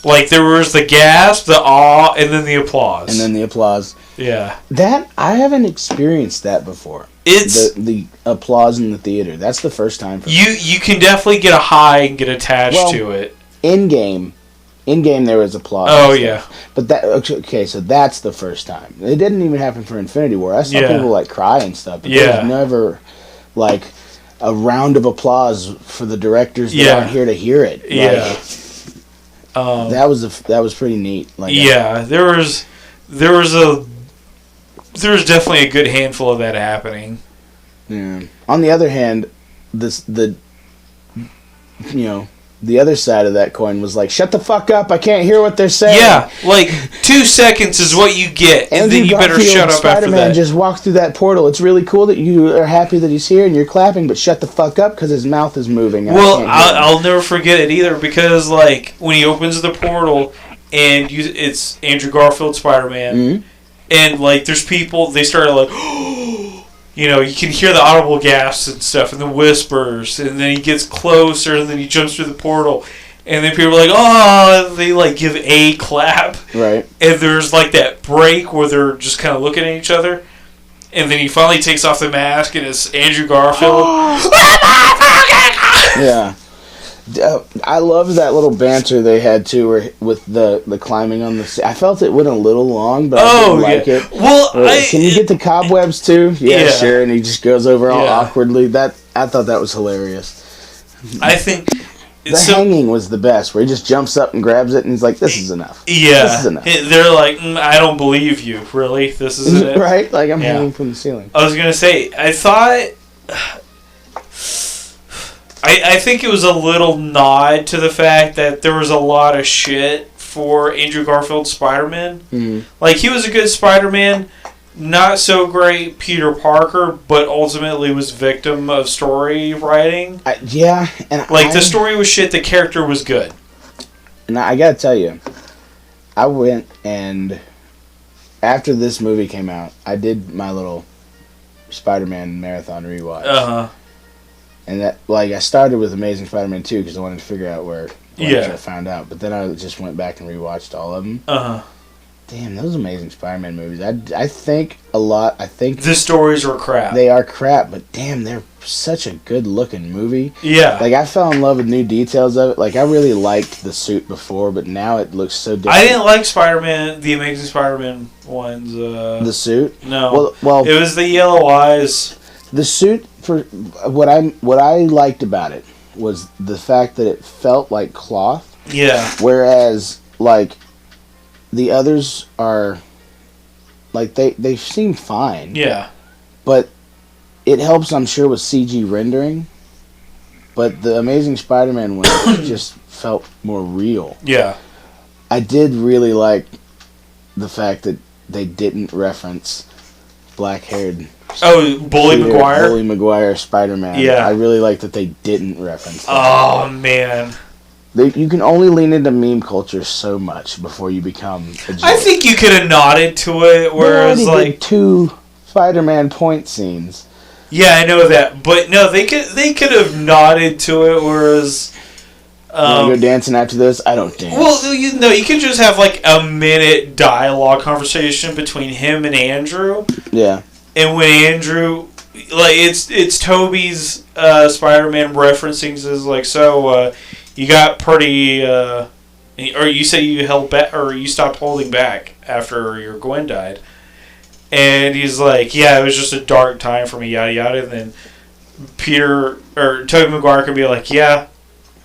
Like, there was the gasp, the awe, and then the applause. Yeah. That, I haven't experienced that before. It's the applause in the theater. That's the first time for me. You can definitely get a high and get attached to it. In game there was applause. Oh yeah. But so that's the first time. It didn't even happen for Infinity War. I saw people like cry and stuff. But there was never like a round of applause for the directors that aren't here to hear it. Yeah. That was pretty neat. Like there was definitely a good handful of that happening. Yeah. On the other hand, the other side of that coin was like, shut the fuck up, I can't hear what they're saying. Yeah, like 2 seconds is what you get, and then you better shut up after that. Spider-Man just walked through that portal. It's really cool that you are happy that he's here and you're clapping, but shut the fuck up because his mouth is moving. Well, I'll never forget it either because like when he opens the portal and it's Andrew Garfield Spider-Man. Mm-hmm. And, like, there's people, they started, like, you know, you can hear the audible gasps and stuff, and the whispers, and then he gets closer, and then he jumps through the portal, and then people are like, oh, and they, like, give a clap. Right. And there's, like, that break where they're just kind of looking at each other, and then he finally takes off the mask, and it's Andrew Garfield. Yeah. I love that little banter they had too, with the climbing on the. I felt it went a little long, but I didn't like it. Well, can you get the cobwebs too? Yeah, sure. And he just goes over all awkwardly. That I thought that was hilarious. I think the hanging was the best, where he just jumps up and grabs it, and he's like, "This is enough." Yeah, this is enough. They're like, "I don't believe you. Really, this isn't it." Right? Like I'm hanging from the ceiling. I was gonna say, I thought. I think it was a little nod to the fact that there was a lot of shit for Andrew Garfield's Spider-Man. Mm-hmm. Like, he was a good Spider-Man, not so great Peter Parker, but ultimately was victim of story writing. The story was shit, the character was good. And I gotta tell you, I went and after this movie came out, I did my little Spider-Man marathon rewatch. Uh-huh. And that, I started with Amazing Spider-Man 2 because I wanted to figure out where I found out. But then I just went back and rewatched all of them. Uh-huh. Damn, those Amazing Spider-Man movies. I think a lot. I think the stories were crap. They are crap, but damn, they're such a good-looking movie. Yeah. I fell in love with new details of it. I really liked the suit before, but now it looks so different. I didn't like Spider-Man, the Amazing Spider-Man ones. The suit? No. Well, it was the yellow eyes. The suit, for what I liked about it was the fact that it felt like cloth. Yeah. Whereas the others are they seem fine. Yeah. But it helps, I'm sure, with CG rendering. But the Amazing Spider-Man one just felt more real. Yeah. I did really like the fact that they didn't reference black-haired. Bully Maguire? Bully Maguire Spider-Man. Yeah. I really like that they didn't reference that. Oh, man. You can only lean into meme culture so much before you become a joke. I think you could have nodded to it, whereas, did 2 Spider-Man point scenes. Yeah, I know that. But, no, they could have nodded to it, whereas... you want to go dancing after this? I don't dance. Well, you could just have, a minute dialogue conversation between him and Andrew. Yeah. And when Andrew, it's Toby's Spider-Man referencing says so you got pretty, or you say you held back, or you stopped holding back after your Gwen died, and he's like, yeah, it was just a dark time for me, yada yada. And then Tobey Maguire could be like, yeah,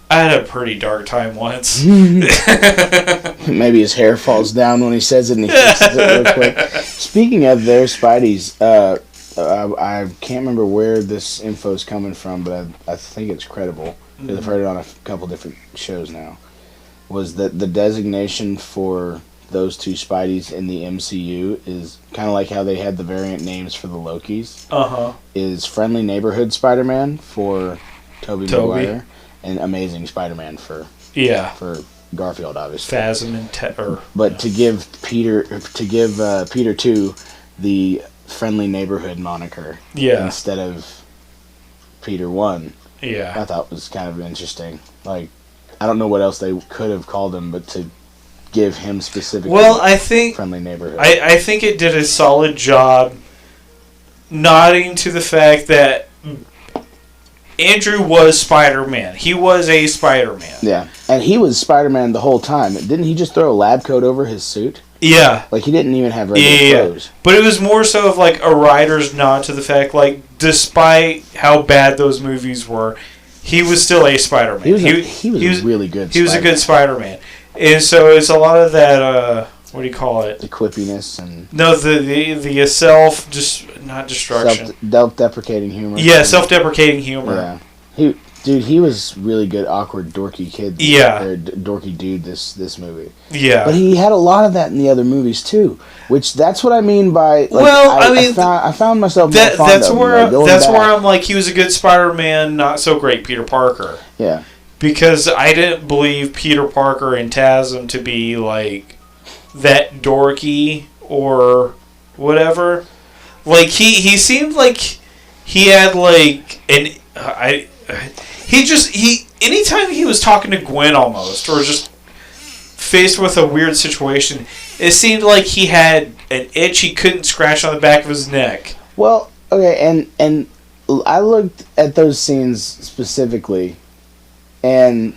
I had a pretty dark time once. Maybe his hair falls down when he says it and he fixes it real quick. Speaking of their Spideys, I can't remember where this info is coming from, but I think it's credible. Because I've heard it on a couple different shows now. Was that the designation for those 2 Spideys in the MCU is kind of like how they had the variant names for the Lokis. Uh-huh. Is Friendly Neighborhood Spider-Man for Tobey Maguire. And Amazing Spider-Man for Garfield, obviously. Phasm and but to give Peter 2 the Friendly Neighborhood moniker instead of Peter 1, I thought was kind of interesting. I don't know what else they could have called him, but to give him specifically Friendly Neighborhood. I think it did a solid job nodding to the fact that Andrew was Spider-Man. He was a Spider-Man. Yeah. And he was Spider-Man the whole time. Didn't he just throw a lab coat over his suit? Yeah. He didn't even have regular clothes. But it was more so of a writer's nod to the fact, despite how bad those movies were, he was still a Spider-Man. He was a really good Spider-Man. He was a good Spider-Man. And so it's a lot of that, what do you call it? The quippiness and... No, not destruction. Self-deprecating humor. Yeah, self-deprecating humor. Yeah. He was really good, awkward, dorky kid. Yeah. Or dorky dude this movie. Yeah. But he had a lot of that in the other movies, too. Which, that's what I mean by... I found myself more fond that's of him. Where I'm he was a good Spider-Man, not so great Peter Parker. Yeah. Because I didn't believe Peter Parker and TASM to be, that dorky or whatever. He seemed like he had, anytime he was talking to Gwen almost, or just faced with a weird situation, it seemed like he had an itch he couldn't scratch on the back of his neck. Well, okay, and I looked at those scenes specifically, and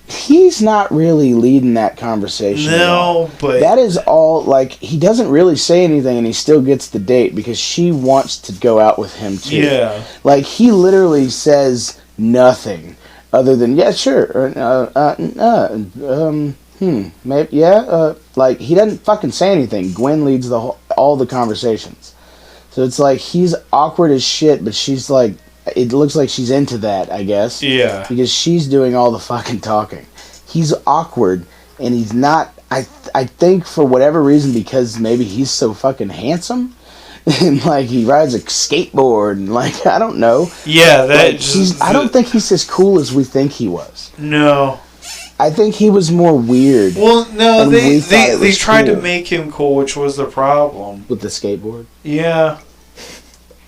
He's not really leading that conversation. No, but that is all, like, he doesn't really say anything and he still gets the date because she wants to go out with him too. Yeah. Like, he literally says nothing other than, yeah, sure, maybe, yeah, like, he doesn't fucking say anything. Gwen leads all the conversations. So it's like, he's awkward as shit, but she's like, it looks like she's into that, I guess. Yeah. Because she's doing all the fucking talking. He's awkward, and he's not... I think for whatever reason, because maybe he's so fucking handsome, and, like, he rides a skateboard, and, like, I don't know. Yeah, that... Like, I don't think he's as cool as we think he was. No. I think he was more weird. Well, no, they tried cool. to make him cool, which was the problem. With the skateboard? Yeah.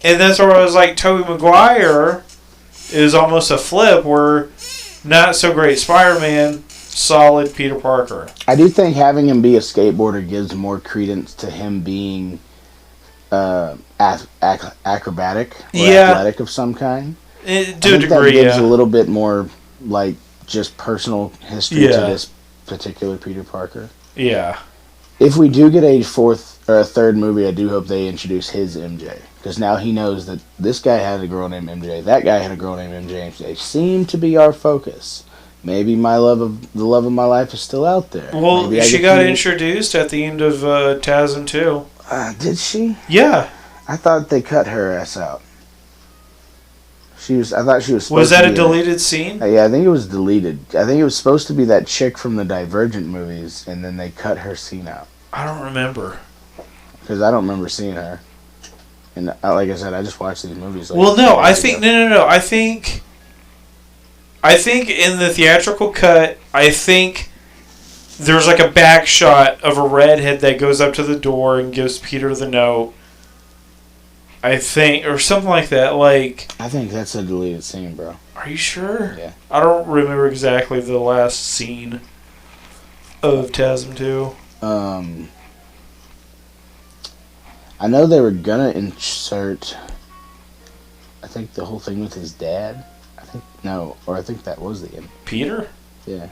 And that's where I was like, Tobey Maguire is almost a flip where not so great Spider-Man, solid Peter Parker. I do think having him be a skateboarder gives more credence to him being acrobatic or athletic of some kind. To a degree, that gives a little bit more, like, just personal history to this particular Peter Parker. Yeah. If we do get a third movie, I do hope they introduce his MJ. Because now he knows that this guy had a girl named MJ, that guy had a girl named MJ. They seem to be our focus. Maybe the love of my life is still out there. Well, she got introduced at the end of TASM 2. Did she? Yeah. I thought they cut her ass out. I thought she was supposed Was that to be a deleted scene? Yeah, I think it was deleted. I think it was supposed to be that chick from the Divergent movies, and then they cut her scene out. I don't remember. Because I don't remember seeing her. And like I said, I just watched these movies. Well, no, I think no. I think in the theatrical cut, I think there's like a back shot of a redhead that goes up to the door and gives Peter the note. I think, or something like that. Like, I think that's a deleted scene, bro. Are you sure? Yeah. I don't remember exactly the last scene of TASM 2. I know they were gonna insert, I think, the whole thing with his dad. I think that was the end. Peter? Yeah.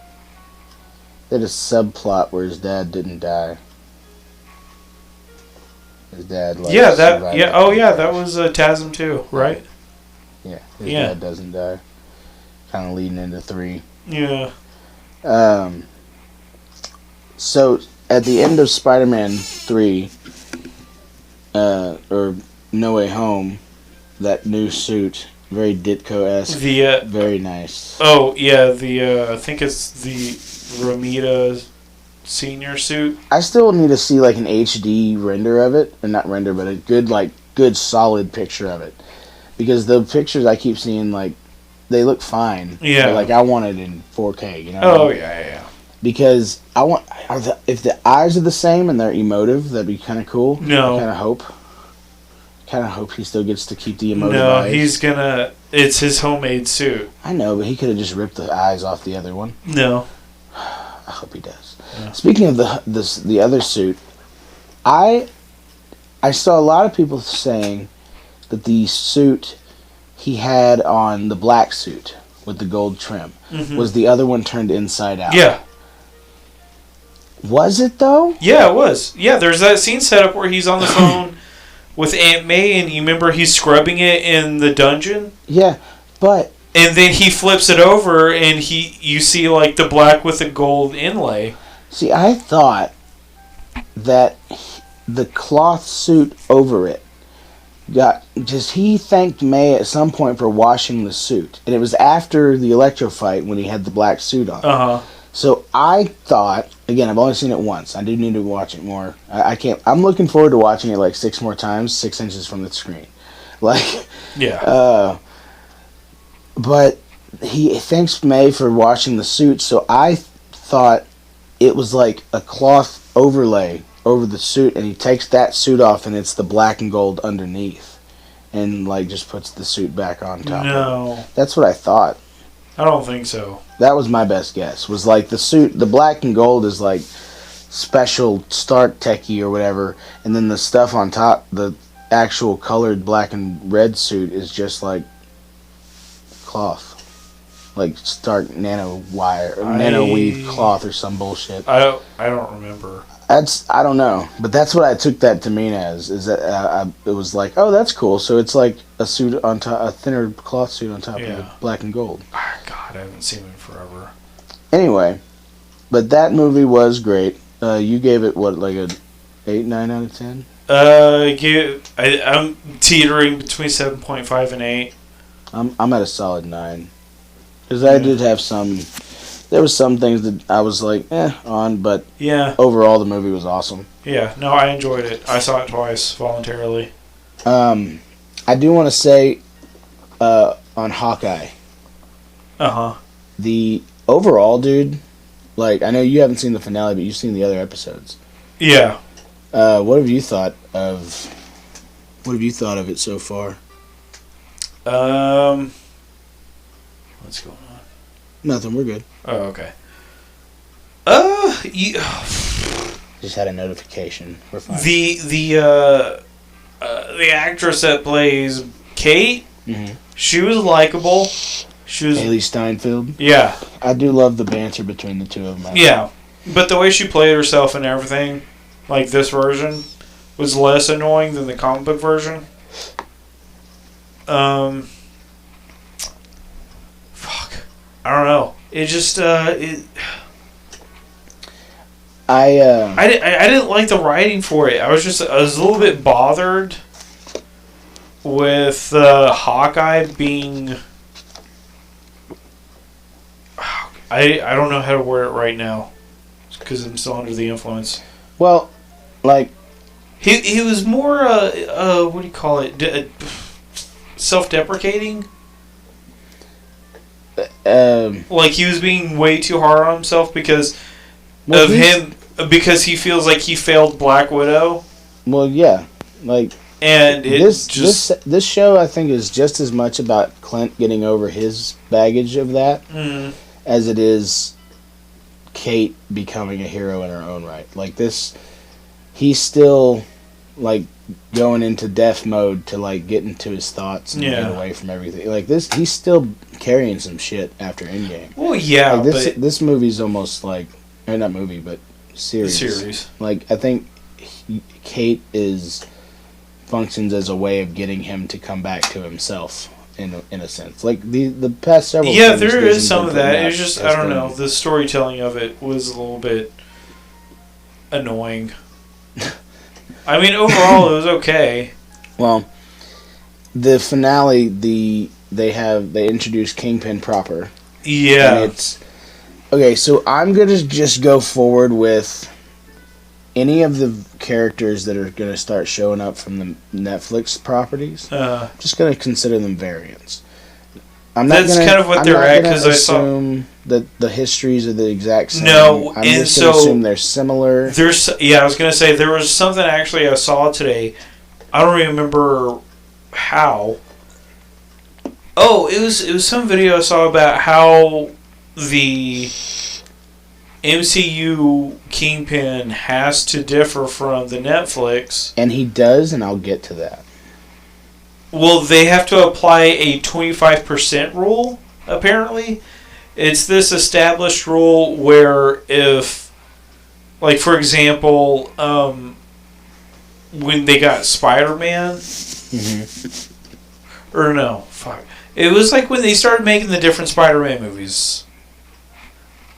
They had a subplot where his dad didn't die. His dad, like, that was TASM 2, right? Yeah, his dad doesn't die. Kind of leading into 3. Yeah. So, at the end of Spider-Man 3, or No Way Home, that new suit, very Ditko-esque, very nice. Oh, yeah, I think it's the Romita Senior suit. I still need to see, like, an HD render of it, or not render, but a good solid picture of it. Because the pictures I keep seeing, like, they look fine. Yeah. But, like, I want it in 4K, you know? Oh, yeah. Because if the eyes are the same and they're emotive, that'd be kind of cool. No. I kind of hope he still gets to keep the emotive eyes. No, it's his homemade suit. I know, but he could have just ripped the eyes off the other one. No. I hope he does. Yeah. Speaking of the other suit, I saw a lot of people saying that the suit he had on, the black suit with the gold trim, was the other one turned inside out. Yeah. Was it, though? Yeah, it was. Yeah, there's that scene set up where he's on the phone with Aunt May, and you remember he's scrubbing it in the dungeon? Yeah, but... And then he flips it over, and you see, like, the black with the gold inlay. See, I thought that the cloth suit over it he thanked May at some point for washing the suit. And it was after the Electro fight when he had the black suit on. Uh-huh. So I thought, again, I've only seen it once. I do need to watch it more. I can't. I'm looking forward to watching it like 6 more times, 6 inches from the screen. Like, yeah. But he thanks May for washing the suit, so I thought it was like a cloth overlay over the suit, and he takes that suit off, and it's the black and gold underneath, and like just puts the suit back on top. No. That's what I thought. I don't think so. That was my best guess. Was like the suit, the black and gold is like special Stark techie or whatever, and then the stuff on top, the actual colored black and red suit is just like cloth. like Stark nano wire, or nano weave cloth, or some bullshit. I don't remember. I don't know, but that's what I took that to mean as. Is that it was like, oh, that's cool. So it's like a suit on top, a thinner cloth suit on top of the black and gold. Oh, God, I haven't seen it in forever. Anyway, but that movie was great. You gave it what, like a 8, 9 out of 10? I'm teetering between 7.5 and 8. I'm at a solid 9, because I did have some. There was some things that I was like, on, but overall the movie was awesome. Yeah, no, I enjoyed it. I saw it twice voluntarily. I do want to say, on Hawkeye. The overall, dude, like, I know you haven't seen the finale, but you've seen the other episodes. Yeah. What have you thought of it so far? What's going on? Nothing, we're good. Oh, okay. Just had a notification. We're fine. The actress that plays Kate, she was likable. She was Haley Steinfeld. Yeah. I do love the banter between the two of them. Yeah, but the way she played herself and everything, like this version, was less annoying than the comic book version. I don't know. It just I didn't like the writing for it. I was a little bit bothered with Hawkeye being. I don't know how to word it right now because I'm still under the influence. Well, like he was more what do you call it? Self-deprecating. Like he was being way too hard on himself because because he feels like he failed Black Widow. Well, yeah, like, and this show I think is just as much about Clint getting over his baggage of that as it is Kate becoming a hero in her own right. Like this, he's still like going into death mode to like get into his thoughts and get away from everything. Like this, he's still carrying some shit after Endgame. Well, yeah, like this movie's almost like, or not movie, but series. Like I think Kate functions as a way of getting him to come back to himself in a sense. Like the past several. Yeah, there is some of that. It's just I don't know. The storytelling of it was a little bit annoying. I mean, overall, it was okay. Well, the finale, they introduce Kingpin proper. Yeah. And it's okay. So I'm gonna just go forward with any of the characters that are gonna start showing up from the Netflix properties. Just gonna consider them variants. That's kind of what they're at because I saw that the histories are the exact same. No, I'm just going to assume they're similar. I was going to say there was something actually I saw today. I don't remember how. Oh, it was some video I saw about how the MCU Kingpin has to differ from the Netflix. And he does, and I'll get to that. Well, they have to apply a 25% rule, apparently. It's this established rule where if, like, for example, when they got Spider-Man, or no, fuck. It was like when they started making the different Spider-Man movies.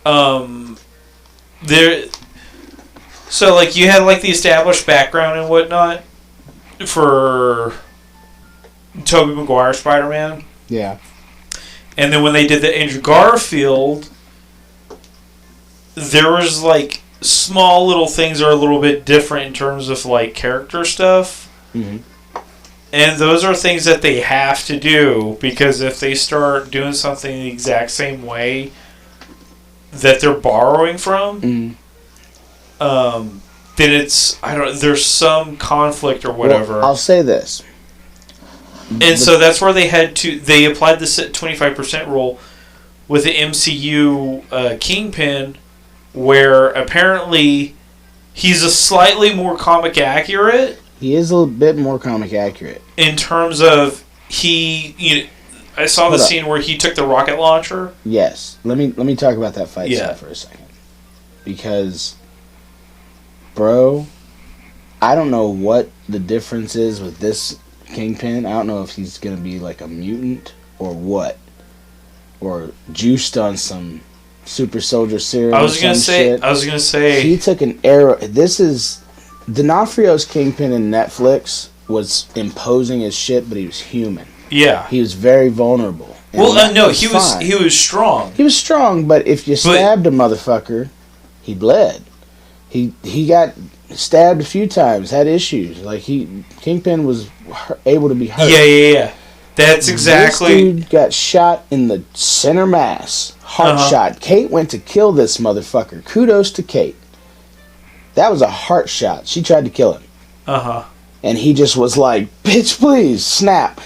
So, like, you had, like, the established background and whatnot for Tobey Maguire Spider-Man. Yeah. And then when they did the Andrew Garfield, there was like small little things that are a little bit different in terms of like character stuff. And those are things that they have to do because if they start doing something the exact same way that they're borrowing from, then it's there's some conflict or whatever. Well, I'll say this. And so that's where they applied the 25% rule with the MCU Kingpin, where apparently he's a slightly more comic accurate. He is a little bit more comic accurate. In terms of I saw the scene where he took the rocket launcher. Yes. Let me talk about that fight scene for a second. Because, bro, I don't know what the difference is with this Kingpin. I don't know if he's going to be like a mutant or what. Or juiced on some super soldier serum. I was going to say. He took an arrow. This is... D'Onofrio's Kingpin in Netflix was imposing as shit, but he was human. Yeah. He was very vulnerable. Well, no, he was strong. He was strong, but if you stabbed a motherfucker, he bled. He got stabbed a few times, had issues. Like Kingpin was able to be hurt. Yeah. That's exactly. This dude got shot in the center mass, heart shot. Kate went to kill this motherfucker. Kudos to Kate. That was a heart shot. She tried to kill him. And he just was like, "Bitch, please snap."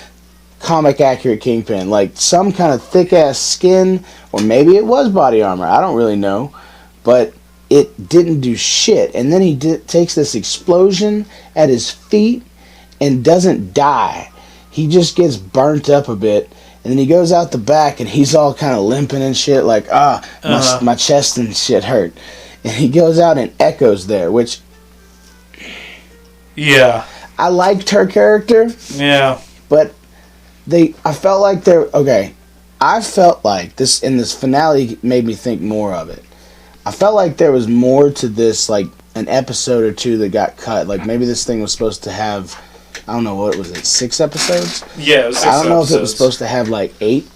Comic accurate Kingpin, like some kind of thick ass skin, or maybe it was body armor. I don't really know, but it didn't do shit. And then he takes this explosion at his feet and doesn't die. He just gets burnt up a bit, and then he goes out the back and he's all kind of limping and shit, like my chest and shit hurt. And he goes out and Echo's there, which I liked her character. Yeah, but. I felt like I felt like this finale made me think more of it. I felt like there was more to this, like an episode or two that got cut. Like maybe this thing was supposed to have, I don't know, what was it, 6 episodes? Yeah, it was 6 I don't know episodes. if it was supposed to have like 8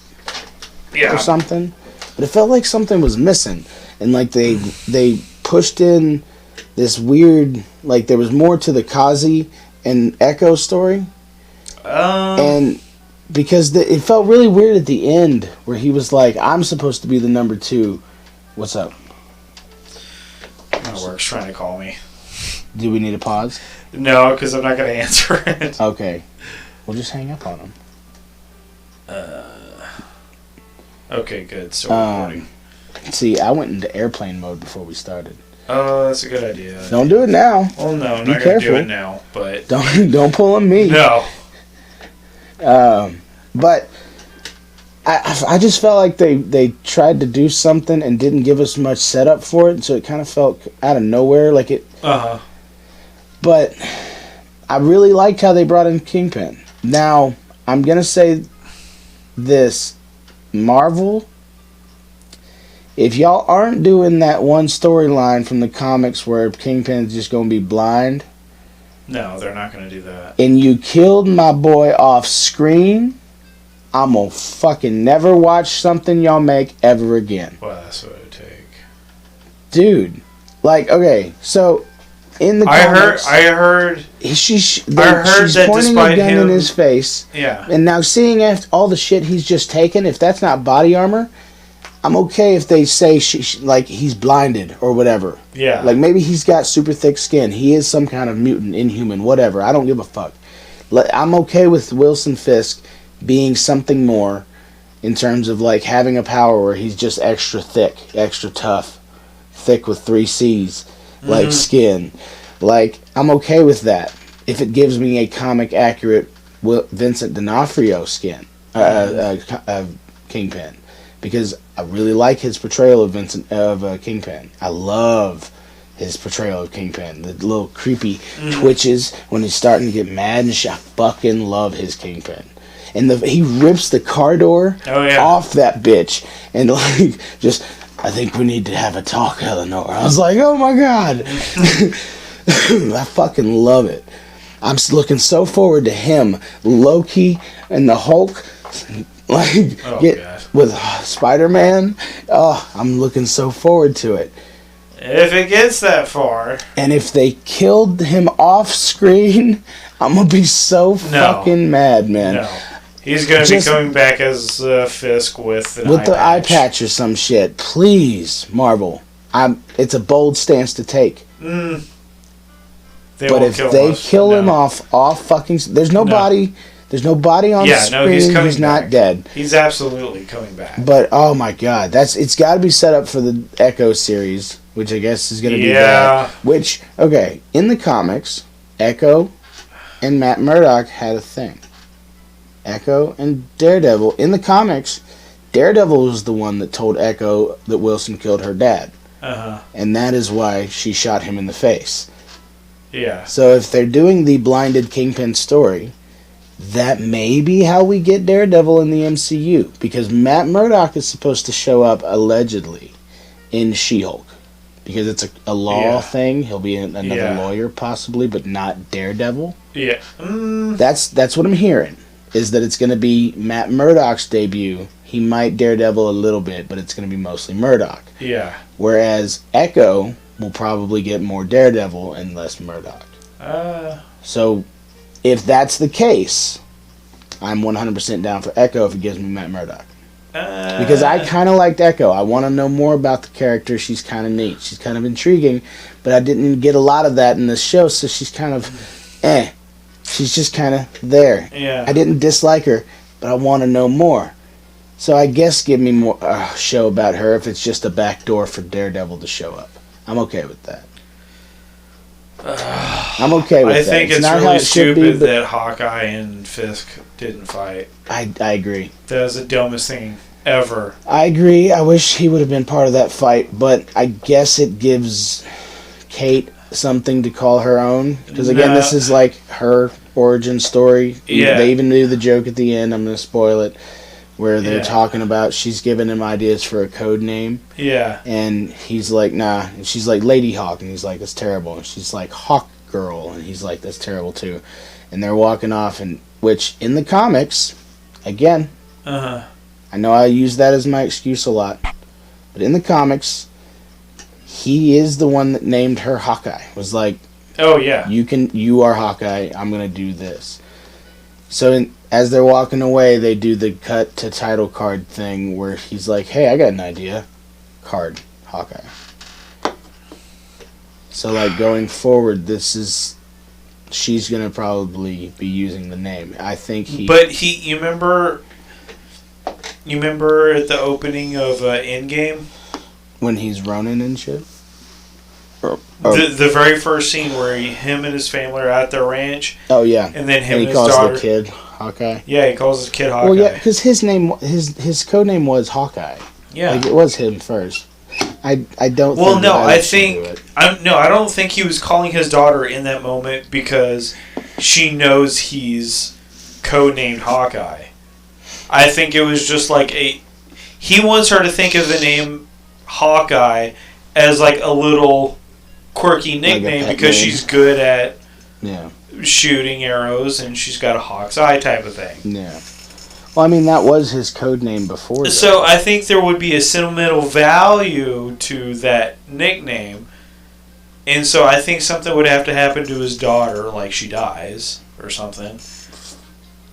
or something. But it felt like something was missing. And like they pushed in this weird, like there was more to the Kazi and Echo story. And because it felt really weird at the end where he was like, "I'm supposed to be the number 2. What's up?" My work's trying to call me. Do we need a pause? No, because I'm not going to answer it. Okay. We'll just hang up on him. Okay, good. So recording. See, I went into airplane mode before we started. Oh, that's a good idea. Don't do it now. Well, no, I'm not going to do it now, but... Don't pull on me. No. But I just felt like they tried to do something and didn't give us much setup for it, so it kind of felt out of nowhere, like it. But I really liked how they brought in Kingpin. Now I'm gonna say this, Marvel. If y'all aren't doing that one storyline from the comics where Kingpin's just gonna be blind. No, they're not going to do that. And you killed my boy off screen, I'm gonna fucking never watch something y'all make ever again. Well, that's what it would take. Dude, like, okay, so in the comics, I heard she's that pointing a gun in his face. Yeah. And now seeing after all the shit he's just taken, if that's not body armor, I'm okay if they say like he's blinded or whatever. Yeah. Like maybe he's got super thick skin. He is some kind of mutant, inhuman, whatever. I don't give a fuck. I'm okay with Wilson Fisk being something more in terms of like having a power where he's just extra thick, extra tough, thick with 3 C's, like skin. Like, I'm okay with that if it gives me a comic accurate Vincent D'Onofrio skin, Kingpin. Because I really like his portrayal of Kingpin. I love his portrayal of Kingpin. The little creepy twitches when he's starting to get mad and shit. I fucking love his Kingpin. And he rips the car door off that bitch. And like, just, I think we need to have a talk, Eleanor. I was like, oh my god. I fucking love it. I'm looking so forward to him, Loki, and the Hulk. Like, with Spider-Man, I'm looking so forward to it. If it gets that far. And if they killed him off screen, I'm going to be so fucking mad, man. No. He's going to be coming back as Fisk with the eye patch or some shit. Please, Marvel. It's a bold stance to take. But if they kill him off fucking... There's no body... There's no body on screen. No, he's not dead. He's absolutely coming back. But oh my god, it's got to be set up for the Echo series, which I guess is going to be that. Which, okay, in the comics, Echo and Matt Murdock had a thing, Echo and Daredevil. In the comics, Daredevil was the one that told Echo that Wilson killed her dad. Uh-huh. And that is why she shot him in the face. Yeah. So if they're doing the blinded Kingpin story, that may be how we get Daredevil in the MCU. Because Matt Murdock is supposed to show up, allegedly, in She-Hulk. Because it's a law thing. He'll be another lawyer, possibly, but not Daredevil. Yeah. That's what I'm hearing. Is that it's going to be Matt Murdock's debut. He might Daredevil a little bit, but it's going to be mostly Murdock. Yeah. Whereas Echo will probably get more Daredevil and less Murdock. So, if that's the case, I'm 100% down for Echo if it gives me Matt Murdock. Because I kind of liked Echo. I want to know more about the character. She's kind of neat. She's kind of intriguing, but I didn't get a lot of that in the show, so she's kind of, She's just kind of there. Yeah. I didn't dislike her, but I want to know more. So I guess give me more show about her if it's just a backdoor for Daredevil to show up. I'm okay with that. I'm okay with that. I think it's not really it stupid that Hawkeye and Fisk didn't fight. I agree. That was the dumbest thing ever. I agree. I wish he would have been part of that fight, but I guess it gives Kate something to call her own. Because again, this is like her origin story. Yeah. They even do the joke at the end. I'm going to spoil it. Where they're talking about she's giving him ideas for a code name. Yeah. And he's like, nah. And she's like, Lady Hawk. And he's like, that's terrible. And she's like, Hawk Girl. And he's like, that's terrible too. And they're walking off. And which, in the comics, again, I know I use that as my excuse a lot. But in the comics, he is the one that named her Hawkeye. Was like, oh, yeah. You are Hawkeye. I'm going to do this. So as they're walking away, they do the cut to title card thing where he's like, hey, I got an idea. Card, Hawkeye. So, like, going forward, she's going to probably be using the name. I think But you remember at the opening of Endgame? When he's Ronin and shit? The very first scene where him and his family are at their ranch. Oh, yeah. And then him and he his calls daughter. the kid Hawkeye. Yeah, he calls his kid Hawkeye. Well, yeah, because his code name was Hawkeye. Yeah. Like, it was him first. I don't well, think no, I don't think he was calling his daughter in that moment because she knows he's codenamed Hawkeye. I think it was just like he wants her to think of the name Hawkeye as like a little quirky nickname like because she's good at yeah. shooting arrows and she's got a hawk's eye type of thing. Yeah. Well, I mean, that was his code name before that. So I think there would be a sentimental value to that nickname. And so I think something would have to happen to his daughter, like she dies or something.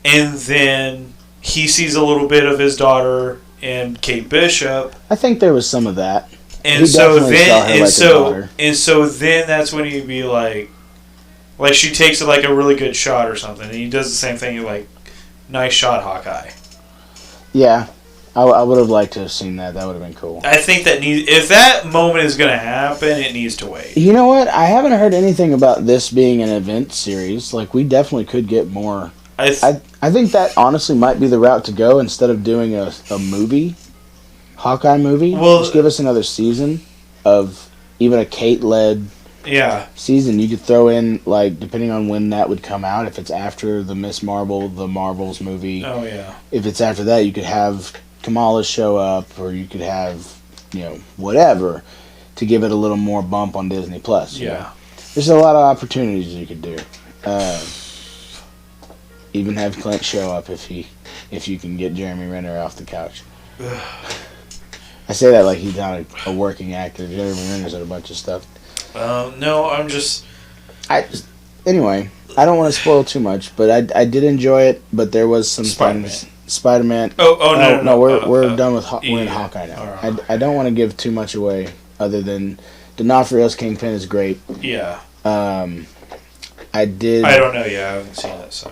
And then he sees a little bit of his daughter in Kate Bishop. I think there was some of that. And so then that's when he'd be like she takes it like a really good shot or something, and he does the same thing, like, nice shot, Hawkeye. Yeah, I would have liked to have seen that. That would have been cool. I think if that moment is going to happen, it needs to wait. You know what? I haven't heard anything about this being an event series. Like, we definitely could get more. I think that honestly might be the route to go instead of doing a movie. Hawkeye movie. Well, just give us another season of even a Kate-led season. You could throw in, like, depending on when that would come out, if it's after the Miss Marvel, the Marvels movie. Oh, yeah. If it's after that, you could have Kamala show up, or you could have, whatever, to give it a little more bump on Disney+. Yeah. There's a lot of opportunities you could do. Even have Clint show up if you can get Jeremy Renner off the couch. I say that like he's not a working actor. Jeremy Renner's in a bunch of stuff. No, I'm just... Anyway, I don't want to spoil too much, but I did enjoy it, but there was some things... Spider-Man. No, we're done with Hawkeye now. Right. I don't want to give too much away, other than D'Onofrio's Kingpin is great. Yeah. I don't know, yeah, I haven't seen it, so...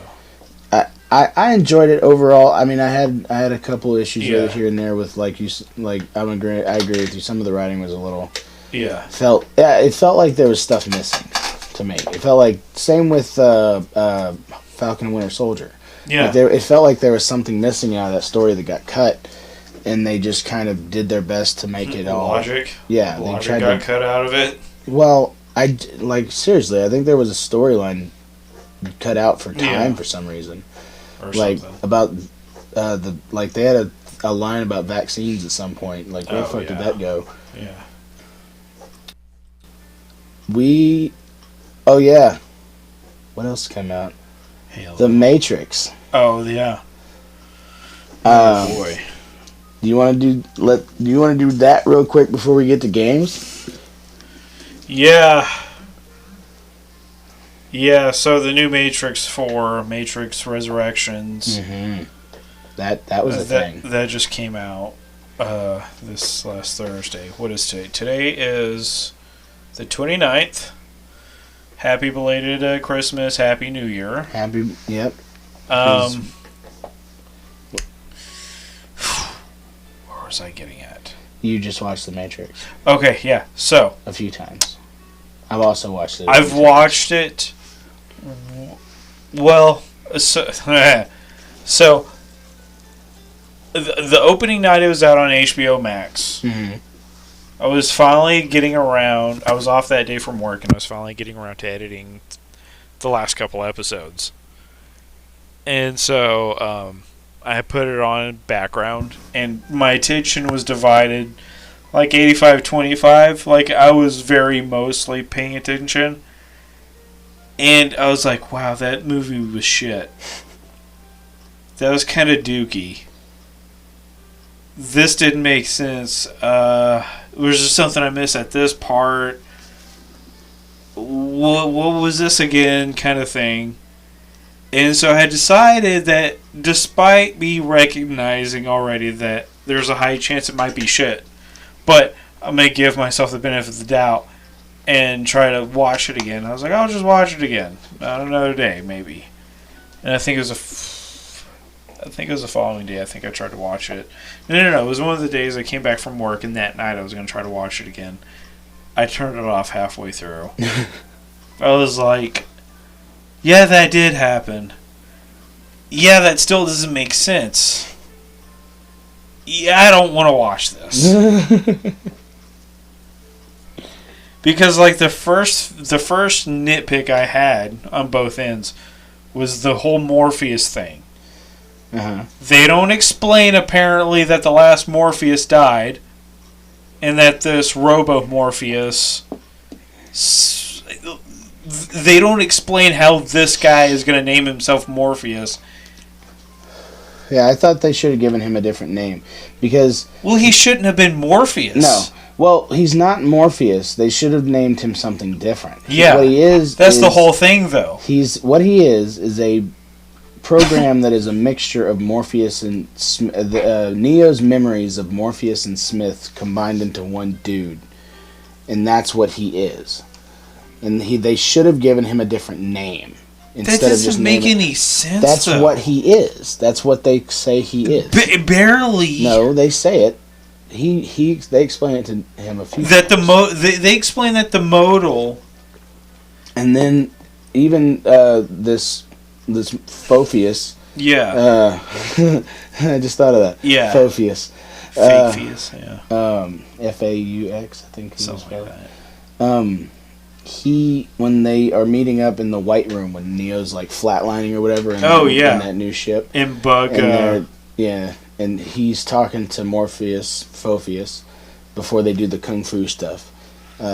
I enjoyed it overall. I mean, I had a couple issues here and there with I agree with you. Some of the writing was a little it felt like there was stuff missing to me. It felt like same with Falcon and Winter Soldier. Yeah. Like it felt like there was something missing out of that story that got cut, and they just kind of did their best to make it all... Logic? Yeah. Logic got cut out of it? Well, seriously, I think there was a storyline cut out for time for some reason. Or like, something. about, they had a line about vaccines at some point. Like, where the fuck did that go? Yeah. Oh, yeah. What else came out? Halo. The Matrix. Oh, yeah. Boy. Do you want to do that real quick before we get to games? Yeah. Yeah, so the new Matrix 4, Matrix Resurrections. Mm-hmm. That was a thing. That just came out this last Thursday. What is today? Today is the 29th. Happy belated Christmas, Happy New Year. Yep. Where was I getting at? You just watched The Matrix. Okay, yeah. So a few times. I've also watched it. I've watched it. Well, so the opening night it was out on HBO Max. Mm-hmm. I was finally getting around. I was off that day from work, and I was finally getting around to editing the last couple episodes. And so I put it on background, and my attention was divided like 85-25. Like, I was very mostly paying attention. And I was like, wow, that movie was shit. That was kind of dookie. This didn't make sense. Was just something I missed at this part. What was this again, kind of thing. And so I decided that despite me recognizing already that there's a high chance it might be shit, but I'm going to give myself the benefit of the doubt and try to watch it again. I was like, I'll just watch it again on another day, maybe. And I think it was the following day. I think I tried to watch it. No. It was one of the days I came back from work, and that night I was going to try to watch it again. I turned it off halfway through. I was like, yeah, that did happen. Yeah, that still doesn't make sense. Yeah, I don't want to watch this. Because, like, the first nitpick I had on both ends was the whole Morpheus thing. Uh-huh. They don't explain, apparently, that the last Morpheus died, and that this Robo-Morpheus... They don't explain how this guy is going to name himself Morpheus. Yeah, I thought they should have given him a different name. Because... Well, he shouldn't have been Morpheus. No. Well, he's not Morpheus. They should have named him something different. Yeah. What he is... That's the whole thing, though. What he is a program that is a mixture of Morpheus and... Neo's memories of Morpheus and Smith combined into one dude. And that's what he is. And they should have given him a different name. That doesn't make any sense, That's though. what he is. That's what they say he is. Barely. No, they say it. They explain it to him a few times. They explain that the modal... And then even this Phoepheus... Yeah. I just thought of that. Yeah. Phoepheus. Phoepheus, yeah. F-A-U-X, I think he was spelled. Like that. When they are meeting up in the White Room, when Neo's like flatlining or whatever, in that new ship, in Bug, and he's talking to Phoepheus, before they do the kung fu stuff.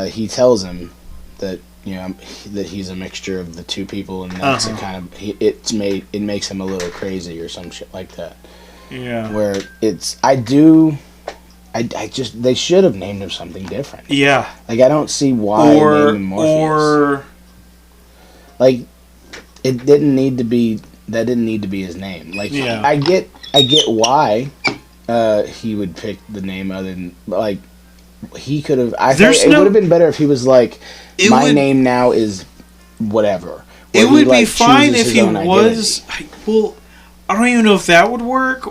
He tells him that that he's a mixture of the two people, and that's a kind of it makes him a little crazy or some shit like that. Yeah, where they should have named him something different. Yeah. Like, I don't see why they named him Morpheus. Like, it didn't need to be... That didn't need to be his name. Like, yeah. I get why he would pick the name other than... Like, he could have... I think it would have been better if he was like, my name now is whatever. It would be fine if he was... Well... I don't even know if that would work,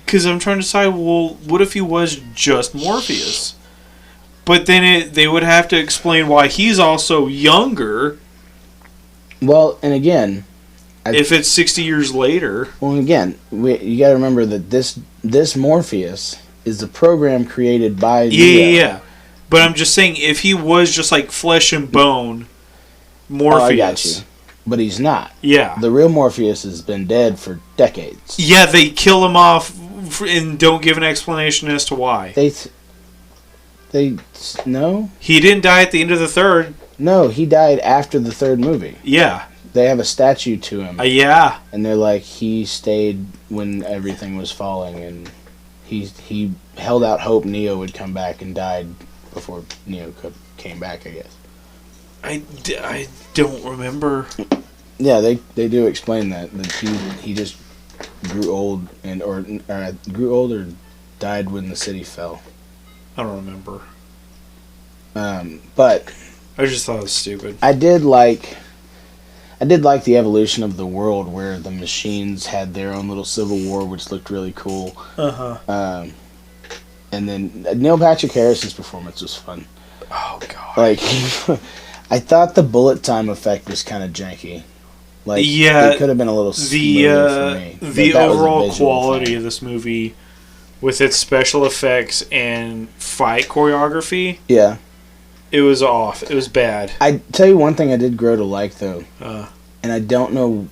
because I'm trying to decide, well, what if he was just Morpheus? But then they would have to explain why he's also younger. Well, and again, if it's 60 years later. Well, again, you got to remember that this Morpheus is a program created by Neo. Yeah. But I'm just saying, if he was just like flesh and bone, Morpheus. Oh, I got you. But he's not. Yeah. The real Morpheus has been dead for decades. Yeah, they kill him off and don't give an explanation as to why. No? He didn't die at the end of the third. No, he died after the third movie. Yeah. They have a statue to him. Yeah. And they're like, he stayed when everything was falling, and he held out hope Neo would come back, and died before Neo came back, I guess. I don't remember. Yeah, they do explain that he just grew old or died when the city fell. I don't remember. But I just thought it was stupid. I did like the evolution of the world, where the machines had their own little civil war, which looked really cool. And then Neil Patrick Harris's performance was fun. Oh god! Like, I thought the bullet time effect was kind of janky. Like, yeah, it could have been a little smoother for me. The overall quality of this movie, with its special effects and fight choreography, yeah, it was off. It was bad. I tell you one thing I did grow to like though, and I don't know,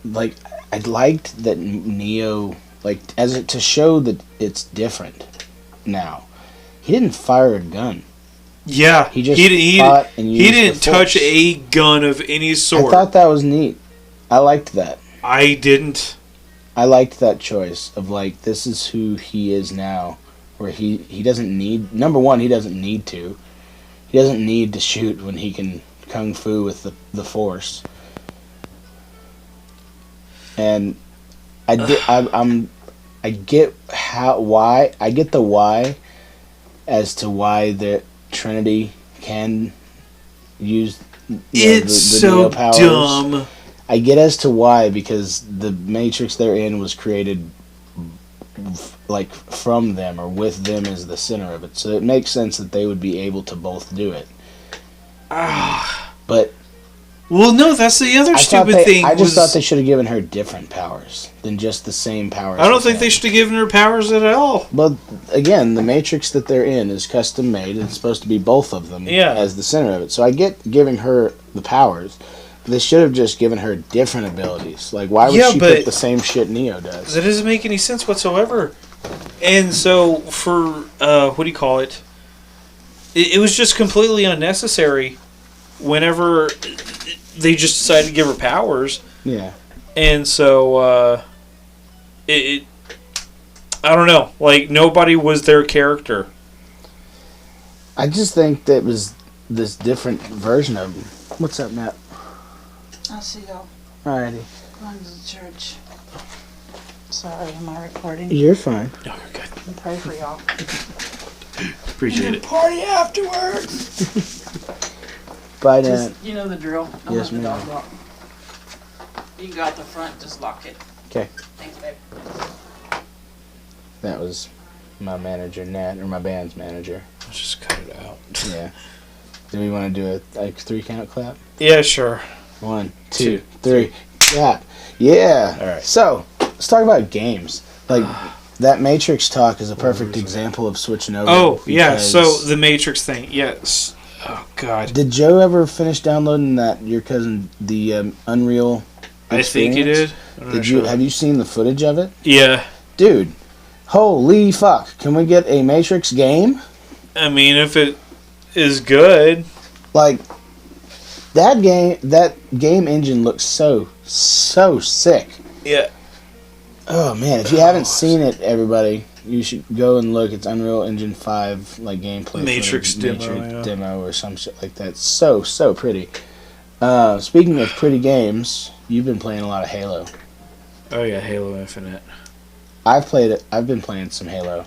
like, I liked that Neo, like, to show that it's different now. He didn't fire a gun. Yeah, he just fought and used he didn't the force. touch a gun of any sort. I thought that was neat. I liked that. I didn't. I liked that choice of, like, this is who he is now, where he doesn't need, number one, he doesn't need to. He doesn't need to shoot when he can kung fu with the force. And I get the why as to why the Trinity can use the so Neo powers. dumb. I get as to why, because the Matrix they're in was created like from them or with them as the center of it, so it makes sense that they would be able to both do it. But well, no, that's the other stupid thing. I just thought they should have given her different powers than just the same powers. I don't think they should have given her powers at all. But again, the Matrix that they're in is custom made, and it's supposed to be both of them as the center of it. So I get giving her the powers. They should have just given her different abilities. Like, why would she pick the same shit Neo does? That doesn't make any sense whatsoever. And so, for, what do you call it? It was just completely unnecessary whenever they just decided to give her powers. Yeah. And so, I don't know. Like, nobody was their character. I just think that was this different version of him. What's up, Matt? I'll see y'all. Alrighty. Going to the church. Sorry, am I recording? You're fine. No, you're good. And pray for y'all. Appreciate it. Party afterwards! Bye, Dad. Just, you know the drill. Don't Yes, let the ma'am. dog lock. You can go out the front, just lock it. Okay. Thanks, babe. That was my manager, Nat, or my band's manager. Let's just cut it out. Yeah. Do we want to do a 3-count clap? Yeah, sure. 1, 2, 3. Clap. Yeah. All right. So, let's talk about games. Like, that Matrix talk is a perfect example of switching over. Oh, yeah, so the Matrix thing, yes. Oh, God. Did Joe ever finish downloading your cousin, the Unreal experience? I think he did. Have you seen the footage of it? Yeah. Dude, holy fuck. Can we get a Matrix game? I mean, if it is good. Like, that game engine looks so sick. Yeah. Oh man, if you haven't seen it, everybody, you should go and look. It's Unreal Engine 5 like gameplay Matrix footage, demo, demo or some shit like that. So pretty. Speaking of pretty games, you've been playing a lot of Halo. Oh yeah, Halo Infinite. I've been playing some Halo.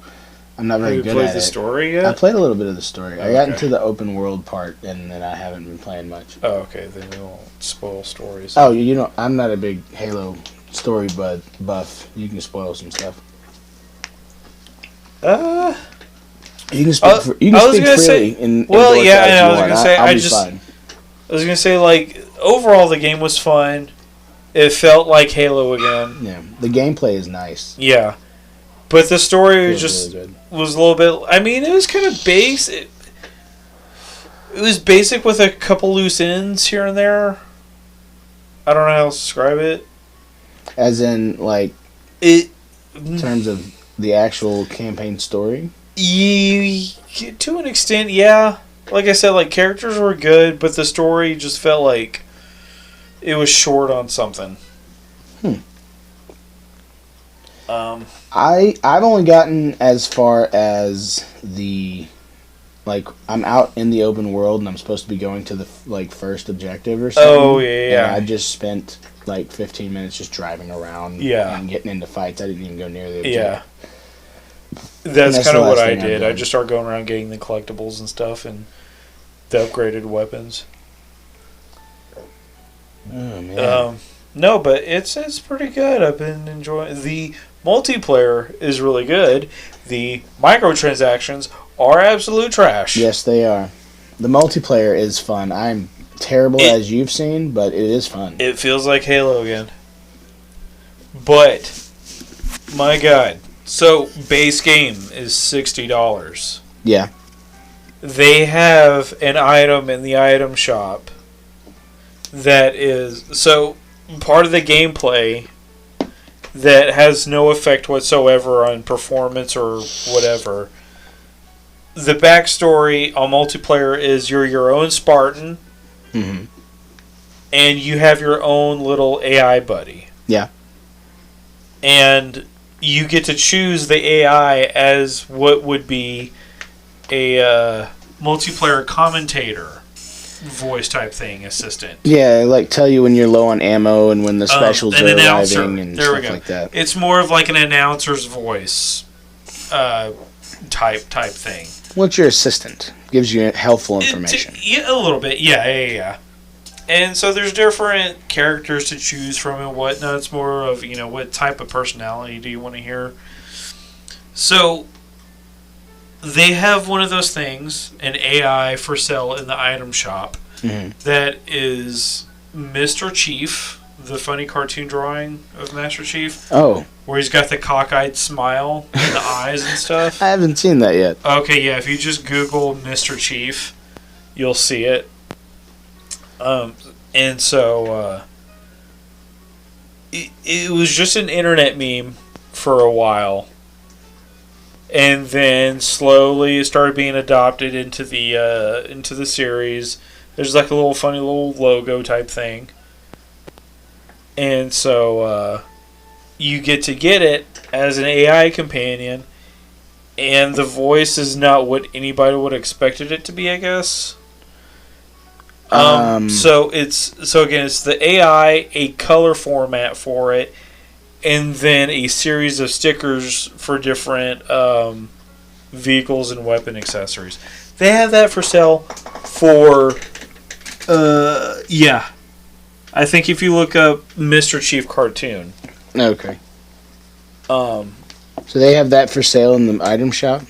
I'm not very good at it. Have you played the story yet? I played a little bit of the story. I got Okay. into the open world part, and then I haven't been playing much. Oh, okay. Then we won't spoil stories. Oh, you know, I'm not a big Halo story buff. You can spoil some stuff. You can speak. Freely. Well, yeah, I was want. gonna say. I'll be fine. I was gonna say, like, overall, the game was fun. It felt like Halo again. Yeah, the gameplay is nice. Yeah. But the story Feels just really good. was a little bit... I mean, it was kind of basic. It was basic with a couple loose ends here and there. I don't know how else to describe it. As in, like, It... in terms of the actual campaign story? To an extent, yeah. Like I said, like, characters were good, but the story just felt like it was short on something. I've only gotten as far as the, like, I'm out in the open world and I'm supposed to be going to the, like, first objective or something. Oh, yeah. And I just spent, like, 15 minutes just driving around and getting into fights. I didn't even go near the objective. Yeah. That's kind the of what last I thing I've did. I done. just started going around getting the collectibles and stuff and the upgraded weapons. Oh, man. No, but it's pretty good. I've been enjoying... The multiplayer is really good. The microtransactions are absolute trash. Yes, they are. The multiplayer is fun. I'm terrible, as you've seen, but it is fun. It feels like Halo again. But, my God. So, base game is $60. Yeah. They have an item in the item shop that is... So, part of the gameplay that has no effect whatsoever on performance or whatever. The backstory on multiplayer is you're your own Spartan, and you have your own little AI buddy. Yeah. And you get to choose the AI as what would be a multiplayer commentator voice type thing, assistant. Yeah, like tell you when you're low on ammo and when the specials An are announcer. arriving and There we stuff go. like that. It's more of like an announcer's voice type thing. What's your assistant? Gives you helpful information. Yeah, a little bit. Yeah. And so there's different characters to choose from and whatnot. It's more of, what type of personality do you want to hear? So they have one of those things, an AI for sale in the item shop, that is Mr. Chief, the funny cartoon drawing of Master Chief. Oh. Where he's got the cockeyed smile and the eyes and stuff. I haven't seen that yet. Okay, yeah, if you just Google Mr. Chief, you'll see it. And so, it was just an internet meme for a while. And then slowly it started being adopted into the series. There's like a little funny little logo type thing. And so, you get it as an AI companion, and the voice is not what anybody would have expected it to be, I guess. So again, it's the AI, a color format for it, and then a series of stickers for different vehicles and weapon accessories. They have that for sale for, I think if you look up Mr. Chief cartoon. Okay. So they have that for sale in the item shop?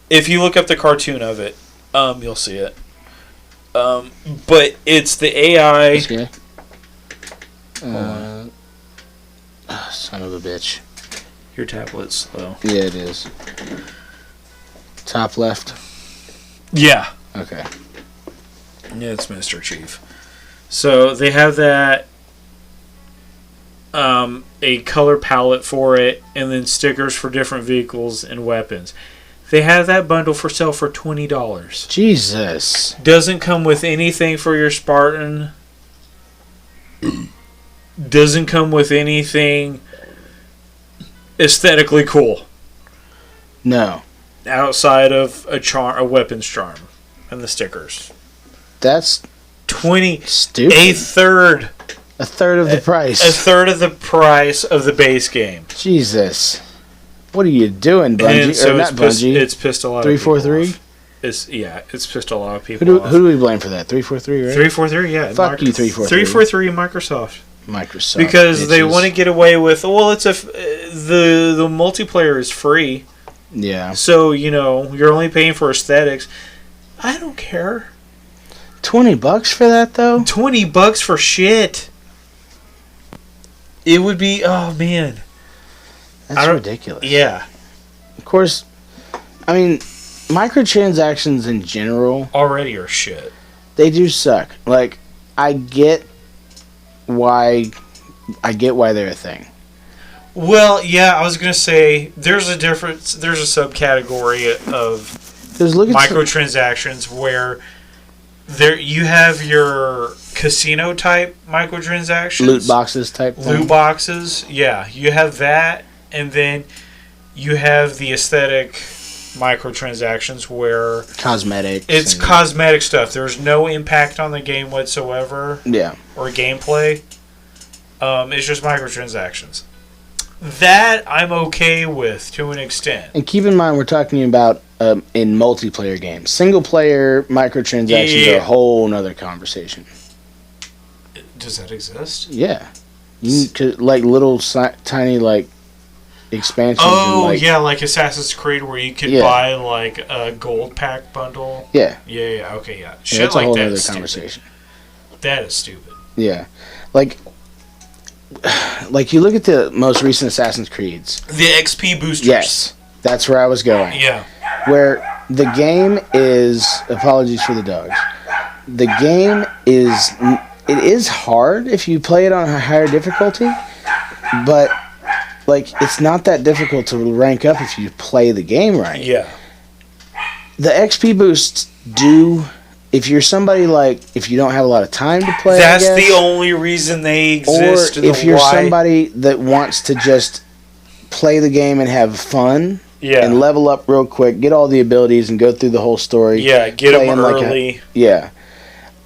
If you look up the cartoon of it, you'll see it. But it's the AI. Okay. Son of a bitch. Your tablet's slow. Yeah, it is. Top left? Yeah. Okay. Yeah, it's Mr. Chief. So they have that, a color palette for it, and then stickers for different vehicles and weapons. They have that bundle for sale for $20. Jesus. Doesn't come with anything for your Spartan. Doesn't come with anything aesthetically cool. No. Outside of a weapons charm and the stickers. That's stupid. A third of the price. A third of the price of the base game. Jesus. What are you doing, Bungie? And so or not Bungie. It's pissed a lot of people 343? off. It's pissed a lot of people off. Who do we blame for that? 343, right? 343, yeah. Fuck you, 343. 343 Microsoft. Because they want to get away with, the multiplayer is free. Yeah. So, you're only paying for aesthetics. I don't care. $20 for that, though? $20 for shit. It would be, oh man. That's ridiculous. Yeah. Of course, I mean, microtransactions in general Already are shit. they do suck. Like, I get why they're a thing. Well, yeah, I was gonna say there's a difference. There's a subcategory of microtransactions where you have your casino type microtransactions, Loot boxes type thing. Loot boxes, yeah, you have that, and then you have the aesthetic microtransactions where Cosmetics. it's cosmetic stuff. There's no impact on the game whatsoever. Yeah. Or gameplay. It's just microtransactions. That I'm okay with to an extent. And keep in mind, we're talking about in multiplayer games. Single player microtransactions are a whole nother conversation. Does that exist? Yeah. You could, like, little tiny, like, expansions. Oh, and, like, yeah, like Assassin's Creed where you could buy, like, a gold pack bundle. Yeah. Yeah, okay, yeah. Shit that's like a whole that other is conversation. Stupid. That is stupid. Yeah. Like, you look at the most recent Assassin's Creeds. The XP boosters. Yes. That's where I was going. Yeah. Where the game is... Apologies for the dogs. The game is... It is hard if you play it on a higher difficulty, but, like, it's not that difficult to rank up if you play the game right. Yeah. The XP boosts do... If you're somebody, like, if you don't have a lot of time to play, that's the only reason they exist. Or if you're somebody that wants to just play the game and have fun, and level up real quick, get all the abilities and go through the whole story. Yeah, get them early.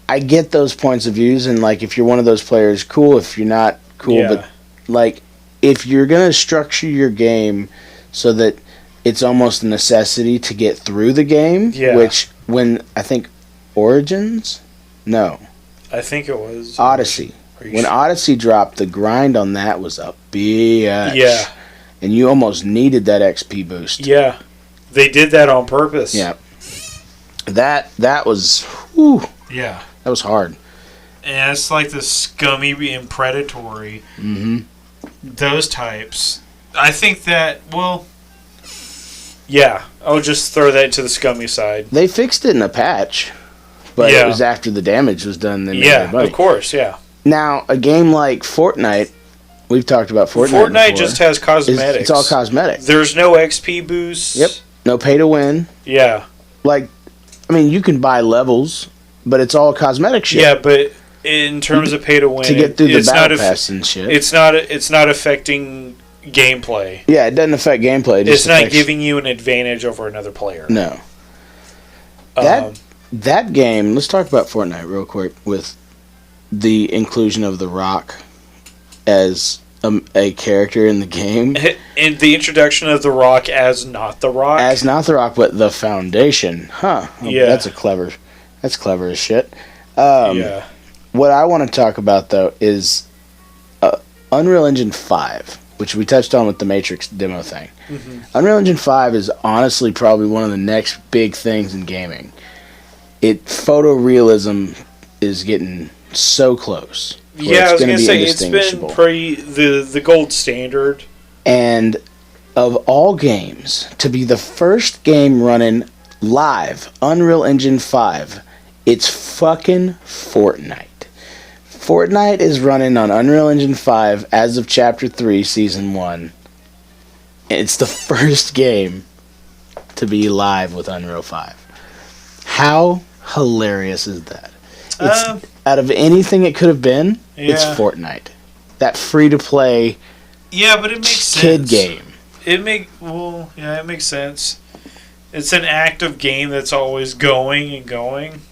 I get those points of views, and, like, if you're one of those players, cool. If you're not, cool. Yeah. But, like, if you're going to structure your game so that it's almost a necessity to get through the game, which, when, I think, Origins? No. I think it was Odyssey. When Odyssey dropped, the grind on that was a bitch. Yeah. And you almost needed that XP boost. Yeah. They did that on purpose. Yeah. That was... Whew, yeah. That was hard. And it's like the scummy and predatory. Mm-hmm. Those types. I think that, well... Yeah. I'll just throw that to the scummy side. They fixed it in a patch. But it was after the damage was done. Of course, yeah. Now, a game like Fortnite, we've talked about Fortnite before, just has cosmetics. It's all cosmetic. There's no XP boosts. Yep. No pay to win. Yeah. Like, I mean, you can buy levels, but it's all cosmetic shit. Yeah, but in terms of pay to win, to get through the battle pass and shit, it's not affecting gameplay. Yeah, it doesn't affect gameplay. It's not giving you an advantage over another player. No. That game, let's talk about Fortnite real quick with the inclusion of The Rock as a character in the game. And the introduction of The Rock as not The Rock. As not The Rock, but the Foundation. Huh. Yeah. That's clever as shit. Yeah. What I want to talk about, though, is Unreal Engine 5, which we touched on with the Matrix demo thing. Mm-hmm. Unreal Engine 5 is honestly probably one of the next big things in gaming. Photorealism is getting so close. Yeah, I was going to say, it's been pretty the gold standard. And of all games, to be the first game running live, Unreal Engine 5, it's fucking Fortnite. Fortnite is running on Unreal Engine 5 as of Chapter 3, Season 1. It's the first game to be live with Unreal 5. How hilarious is that? It's, out of anything it could have been, it's Fortnite. That free-to-play but it makes kid sense. Game. It makes sense. It's an active game that's always going and going.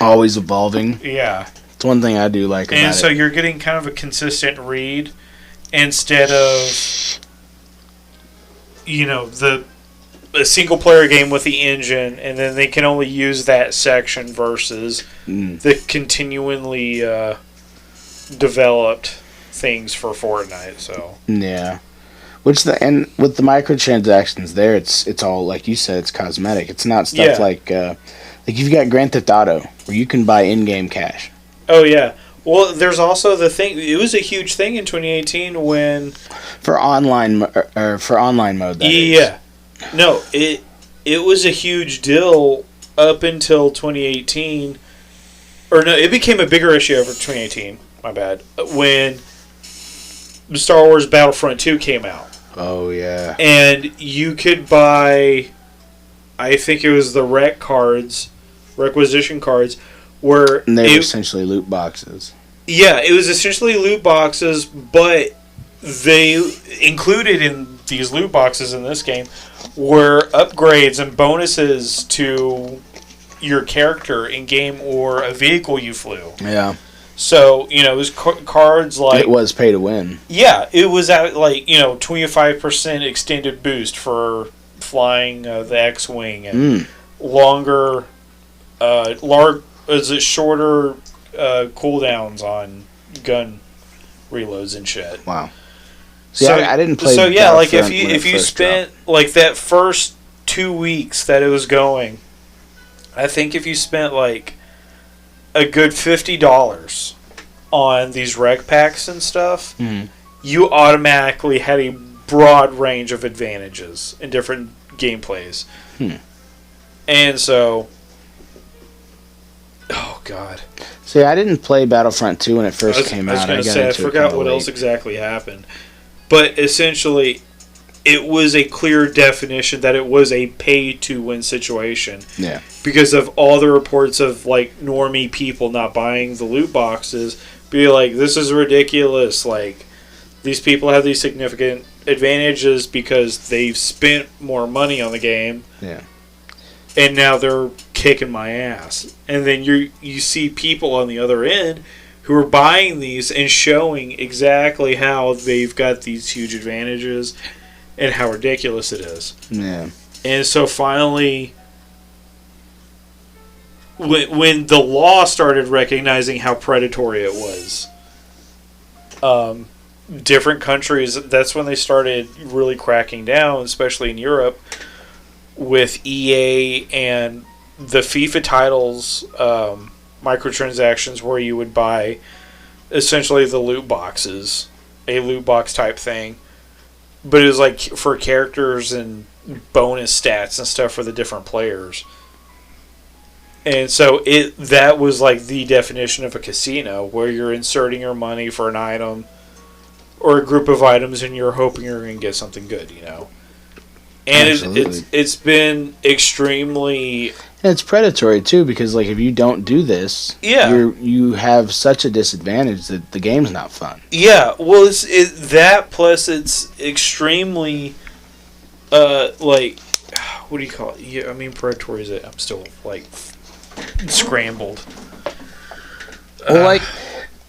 Always evolving. Yeah. It's one thing I do like about it. And so you're getting kind of a consistent read instead of, a single-player game with the engine, and then they can only use that section versus the continually developed things for Fortnite. So yeah, and with the microtransactions there, it's all like you said, it's cosmetic. It's not stuff like you've got Grand Theft Auto where you can buy in-game cash. Oh yeah, Well, there's also the thing. It was a huge thing in 2018 when for online mode. That yeah, no, it was a huge deal up until 2018, or no, it became a bigger issue over 2018. My bad. When Star Wars Battlefront 2 came out. Oh yeah. And you could buy, I think it was the requisition cards, where and they were essentially loot boxes. Yeah, it was essentially loot boxes, but they included in these loot boxes in this game were upgrades and bonuses to your character in game or a vehicle you flew. Yeah. So, it was cards like... It was pay to win. Yeah, it was at 25% extended boost for flying the X-Wing and longer... shorter cooldowns on gun reloads and shit. Wow. See, I didn't play. So yeah, like if you spent like that first 2 weeks that it was going, I think if you spent like a good $50 on these rec packs and stuff, you automatically had a broad range of advantages in different gameplays. And so, oh god. See, I didn't play Battlefront 2 when it first came out. I forgot what else exactly happened. But essentially, it was a clear definition that it was a pay-to-win situation. Yeah. Because of all the reports of, like, normie people not buying the loot boxes, be like, this is ridiculous. Like, these people have these significant advantages because they've spent more money on the game. Yeah. And now they're kicking my ass. And then you see people on the other end who are buying these and showing exactly how they've got these huge advantages and how ridiculous it is. Yeah. And so finally, when the law started recognizing how predatory it was, different countries, that's when they started really cracking down, especially in Europe, with EA and the FIFA titles, microtransactions where you would buy essentially the loot boxes, a loot box type thing, but it was like for characters and bonus stats and stuff for the different players. And so that was like the definition of a casino, where you're inserting your money for an item or a group of items and you're hoping you're going to get something good, And it's been extremely... And it's predatory, too, because like if you don't do this, you have such a disadvantage that the game's not fun. Yeah, well, that plus it's extremely, like, what do you call it? Yeah, I mean, predatory is it. I'm still, like, scrambled. Well, like...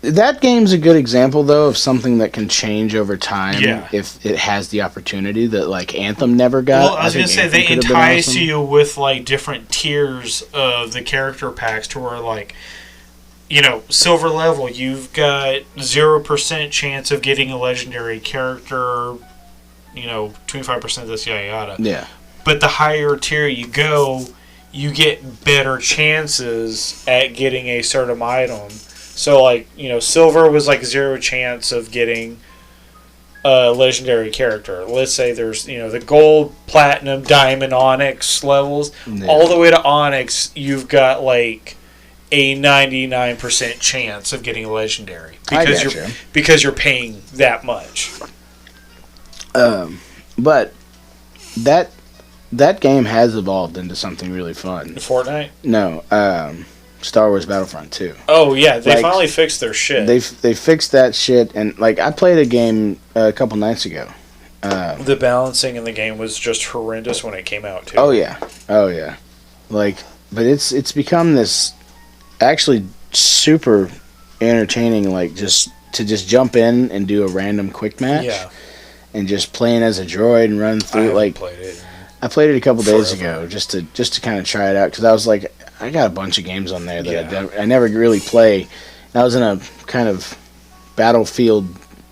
That game's a good example, though, of something that can change over time if it has the opportunity that, like, Anthem never got. Well, I was going to say, they entice you with, like, different tiers of the character packs to where, like, silver level, you've got 0% chance of getting a legendary character, 25% this, yada, yada. Yeah. But the higher tier you go, you get better chances at getting a certain item. So, like, silver was, like, 0 chance of getting a legendary character. Let's say there's, the gold, platinum, diamond, onyx levels. Yeah. All the way to onyx, you've got, like, a 99% chance of getting a legendary. Because you're paying that much. But that game has evolved into something really fun. Fortnite? No, Star Wars Battlefront 2. Oh yeah, they finally fixed their shit. They fixed that shit, and like I played a game a couple nights ago. The balancing in the game was just horrendous when it came out too. Oh yeah. Like, but it's become this actually super entertaining. Like just jump in and do a random quick match. Yeah. And just playing as a droid and run through. I played it a couple days ago just to kind of try it out because I was like, I got a bunch of games on there that I never really play. I was in a kind of Battlefield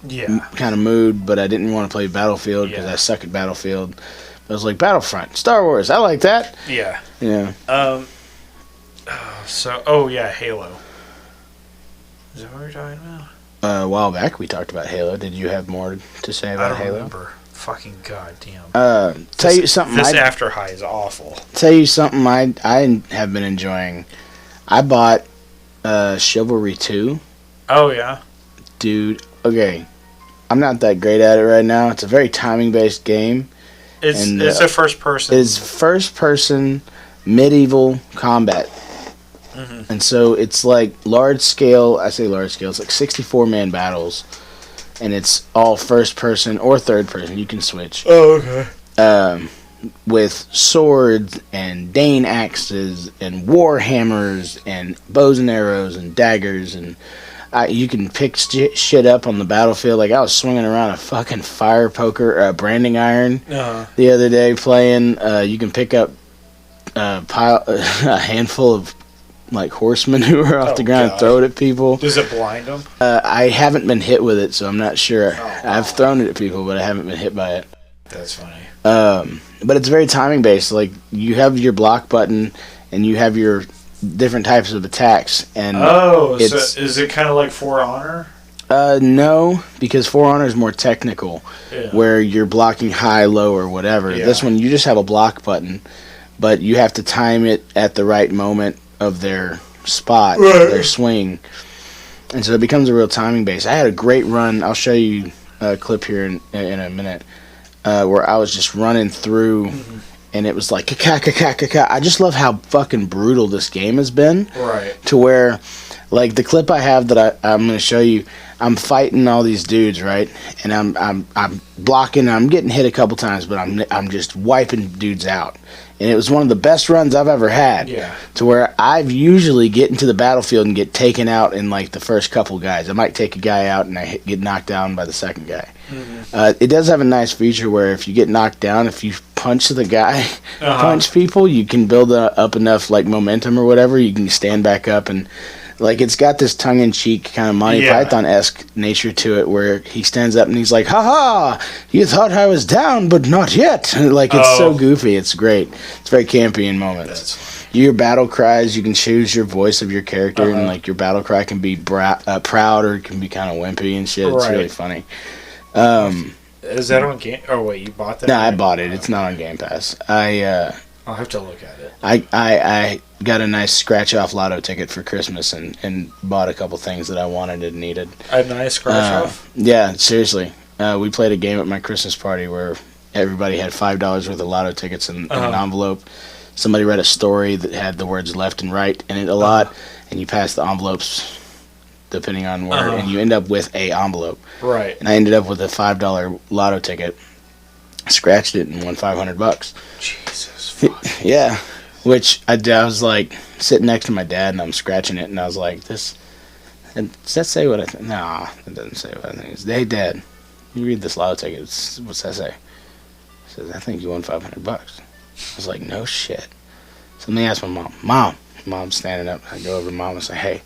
kind of mood, but I didn't want to play Battlefield because I suck at Battlefield. I was like, Battlefront, Star Wars, I like that. Yeah. Yeah. Halo. Is that what you're talking about? A while back we talked about Halo. Did you have more to say about I don't Halo? remember. Fucking goddamn. Tell you something. This after high is awful. Tell you something. I have been enjoying. I bought Chivalry 2. Oh yeah, dude. Okay, I'm not that great at it right now. It's a very timing based game. It's a first person. It's first person medieval combat. Mm-hmm. And so it's like large scale. I say large scale. It's like 64-man battles, and it's all first person or third person. You can switch. Oh okay. With swords and Dane axes and war hammers and bows and arrows and daggers, and you can pick shit up on the battlefield. Like I was swinging around a fucking fire poker, a branding iron the other day playing. You can pick up a handful of like horse manure off the ground and throw it at people. Does it blind them? I haven't been hit with it, so I'm not sure. I've thrown it at people, but I haven't been hit by it. That's funny. But it's very timing based. Like you have your block button, and you have your different types of attacks. And so is it kind of like For Honor? No, because For Honor is more technical, where you're blocking high, low, or whatever. Yeah. This one you just have a block button, but you have to time it at the right moment of their spot, their swing, and so it becomes a real timing base. I had a great run. I'll show you a clip here in a minute. Where I was just running through, and it was like, I just love how fucking brutal this game has been. Right. To where, like, the clip I have that I'm going to show you, I'm fighting all these dudes, right? And I'm blocking, I'm getting hit a couple times, but I'm just wiping dudes out. And it was one of the best runs I've ever had. Yeah. To where I've usually get into the battlefield and get taken out in like the first couple guys. I might take a guy out and I get knocked down by the second guy. Mm-hmm. It does have a nice feature where if you get knocked down, if you punch the guy, punch people, you can build up enough like momentum or whatever. You can stand back up, and like it's got this tongue-in-cheek kind of Monty Python-esque nature to it, where he stands up and he's like, "Ha ha! You thought I was down, but not yet." Like it's so goofy, it's great. It's very campy in moments. Your battle cries, you can choose your voice of your character, and like your battle cry can be proud or it can be kind of wimpy and shit. It's really funny. Is that on Game? Oh wait, you bought that? No, I bought it. It's not on Game Pass. I'll have to look at it. I got a nice scratch-off lotto ticket for Christmas and bought a couple things that I wanted and needed. A nice scratch-off? Yeah, seriously. We played a game at my Christmas party where everybody had $5 worth of lotto tickets in an envelope. Somebody read a story that had the words left and right in it a lot, and you pass the envelopes depending on where, and you end up with a envelope. Right. And I ended up with a $5 lotto ticket. Scratched it and won $500. Jesus fuck. Yeah, which I was like sitting next to my dad and I'm scratching it and I was like, "This, and does that say what I think?" Nah, it doesn't say what I think. It's, "Hey Dad, you read this lotto ticket. What's that say?" He says, "I think you won $500." I was like, "No shit." So let me ask my mom. Mom's standing up. I go over to Mom and say, "Hey,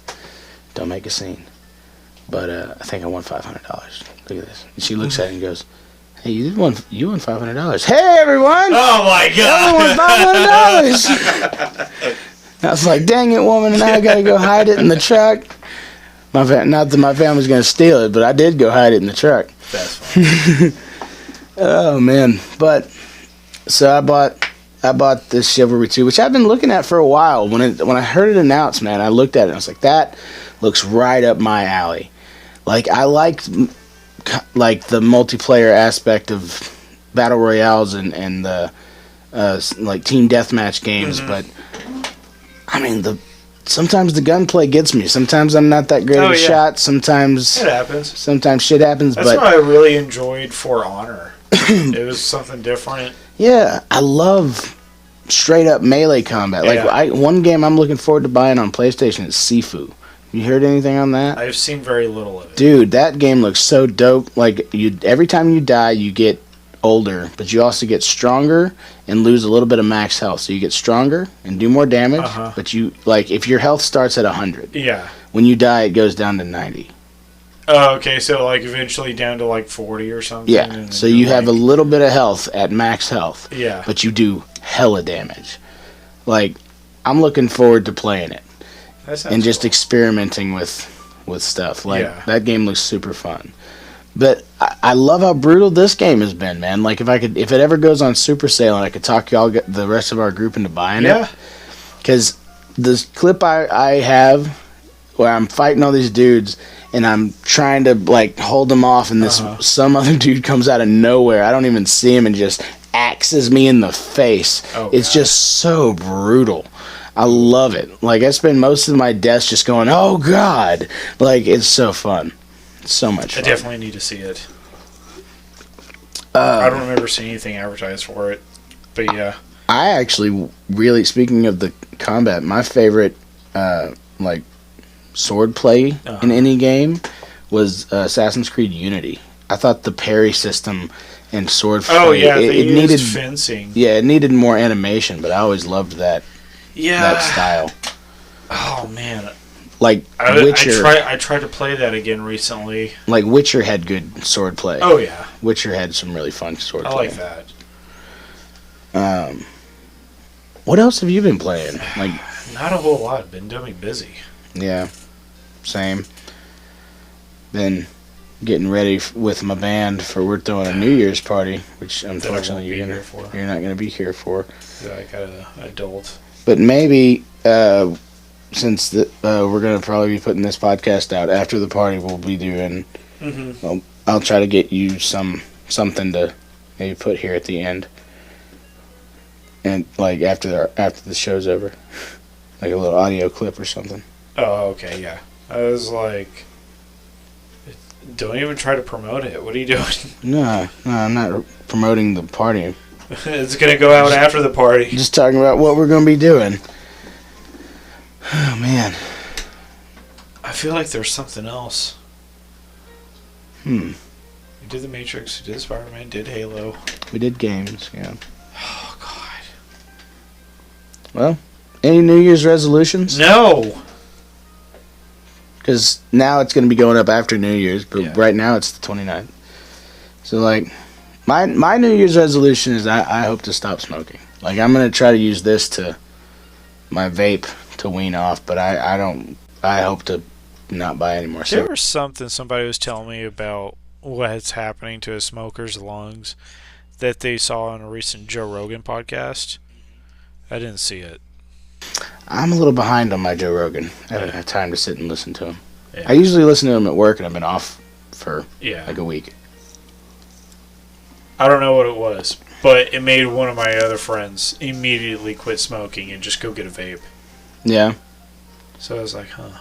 don't make a scene, but I think I won $500. Look at this." And she looks at it and goes, "Hey, you won $500. Hey, everyone! Oh my god! I won $500. I was like, "Dang it, woman! Now I gotta go hide it in the truck." Not that my family's gonna steal it, but I did go hide it in the truck. That's funny. Oh man! But so I bought this Chivalry 2, which I've been looking at for a while. When I heard it announced, man, I looked at it and I was like, "That looks right up my alley." Like I liked the multiplayer aspect of battle royales and the like team deathmatch games, but I mean sometimes the gunplay gets me. Sometimes I'm not that great at a shot. Sometimes it happens. Sometimes shit happens. That's what I really enjoyed For Honor. It was something different. Yeah, I love straight up melee combat. Like one game I'm looking forward to buying on PlayStation is Sifu. You heard anything on that? I've seen very little of it. Dude, that game looks so dope. Like every time you die, you get older, but you also get stronger and lose a little bit of max health. So you get stronger and do more damage, but you like if your health starts at 100. Yeah. When you die, it goes down to 90. Oh, okay. So like eventually down to like 40 or something. Yeah. So you have a little bit of health at max health. Yeah. But you do hella damage. Like I'm looking forward to playing it. And just experimenting with with stuff. Like, Yeah. that game looks super fun. But I love how brutal this game has been, man. Like, if it ever goes on super sale and I could talk the rest of our group into buying it. Because this clip I have where I'm fighting all these dudes and I'm trying to, like, hold them off, and some other dude comes out of nowhere. I don't even see him and just axes me in the face. It's just so brutal. I love it. Like, I spend most of my deaths just going, oh, God. Like, it's so fun. It's so much fun. I definitely need to see it. I don't remember seeing anything advertised for it. But, yeah. I actually really, speaking of the combat, my favorite, like, sword play in any game was Assassin's Creed Unity. I thought the parry system and sword play... Oh, yeah, it needed fencing. Yeah, it needed more animation, but I always loved that. Yeah. That style. Oh, man. Like Witcher. I tried to play that again recently. Like Witcher had good sword play. Oh, yeah. Witcher had some really fun sword play. I like that. What else have you been playing? Like, not a whole lot. Been doing busy. Yeah. Same. Been getting ready with my band we're throwing a New Year's party, which unfortunately you're not going to be here for. Yeah, I got an adult. But maybe since we're going to probably be putting this podcast out after the party, we'll be doing. Well, I'll try to get you something to maybe put here at the end, and like after the show's over, like a little audio clip or something. Oh, okay, yeah. I was like, don't even try to promote it. What are you doing? No, I'm not promoting the party. It's going to go out after the party. Just talking about what we're going to be doing. Oh, man. I feel like there's something else. We did The Matrix, we did Spider-Man, did Halo. We did games, yeah. Oh, God. Well, any New Year's resolutions? No! Because now it's going to be going up after New Year's, but right now it's the 29th. So, like, my New Year's resolution is I hope to stop smoking. Like, I'm going to try to use this to my vape to wean off, but I hope to not buy any more cigarettes. There was something somebody was telling me about what's happening to a smoker's lungs that they saw on a recent Joe Rogan podcast. I didn't see it. I'm a little behind on my Joe Rogan. I haven't had time to sit and listen to him. Yeah. I usually listen to him at work, and I've been off for like a week. I don't know what it was, but it made one of my other friends immediately quit smoking and just go get a vape. Yeah. So I was like, huh.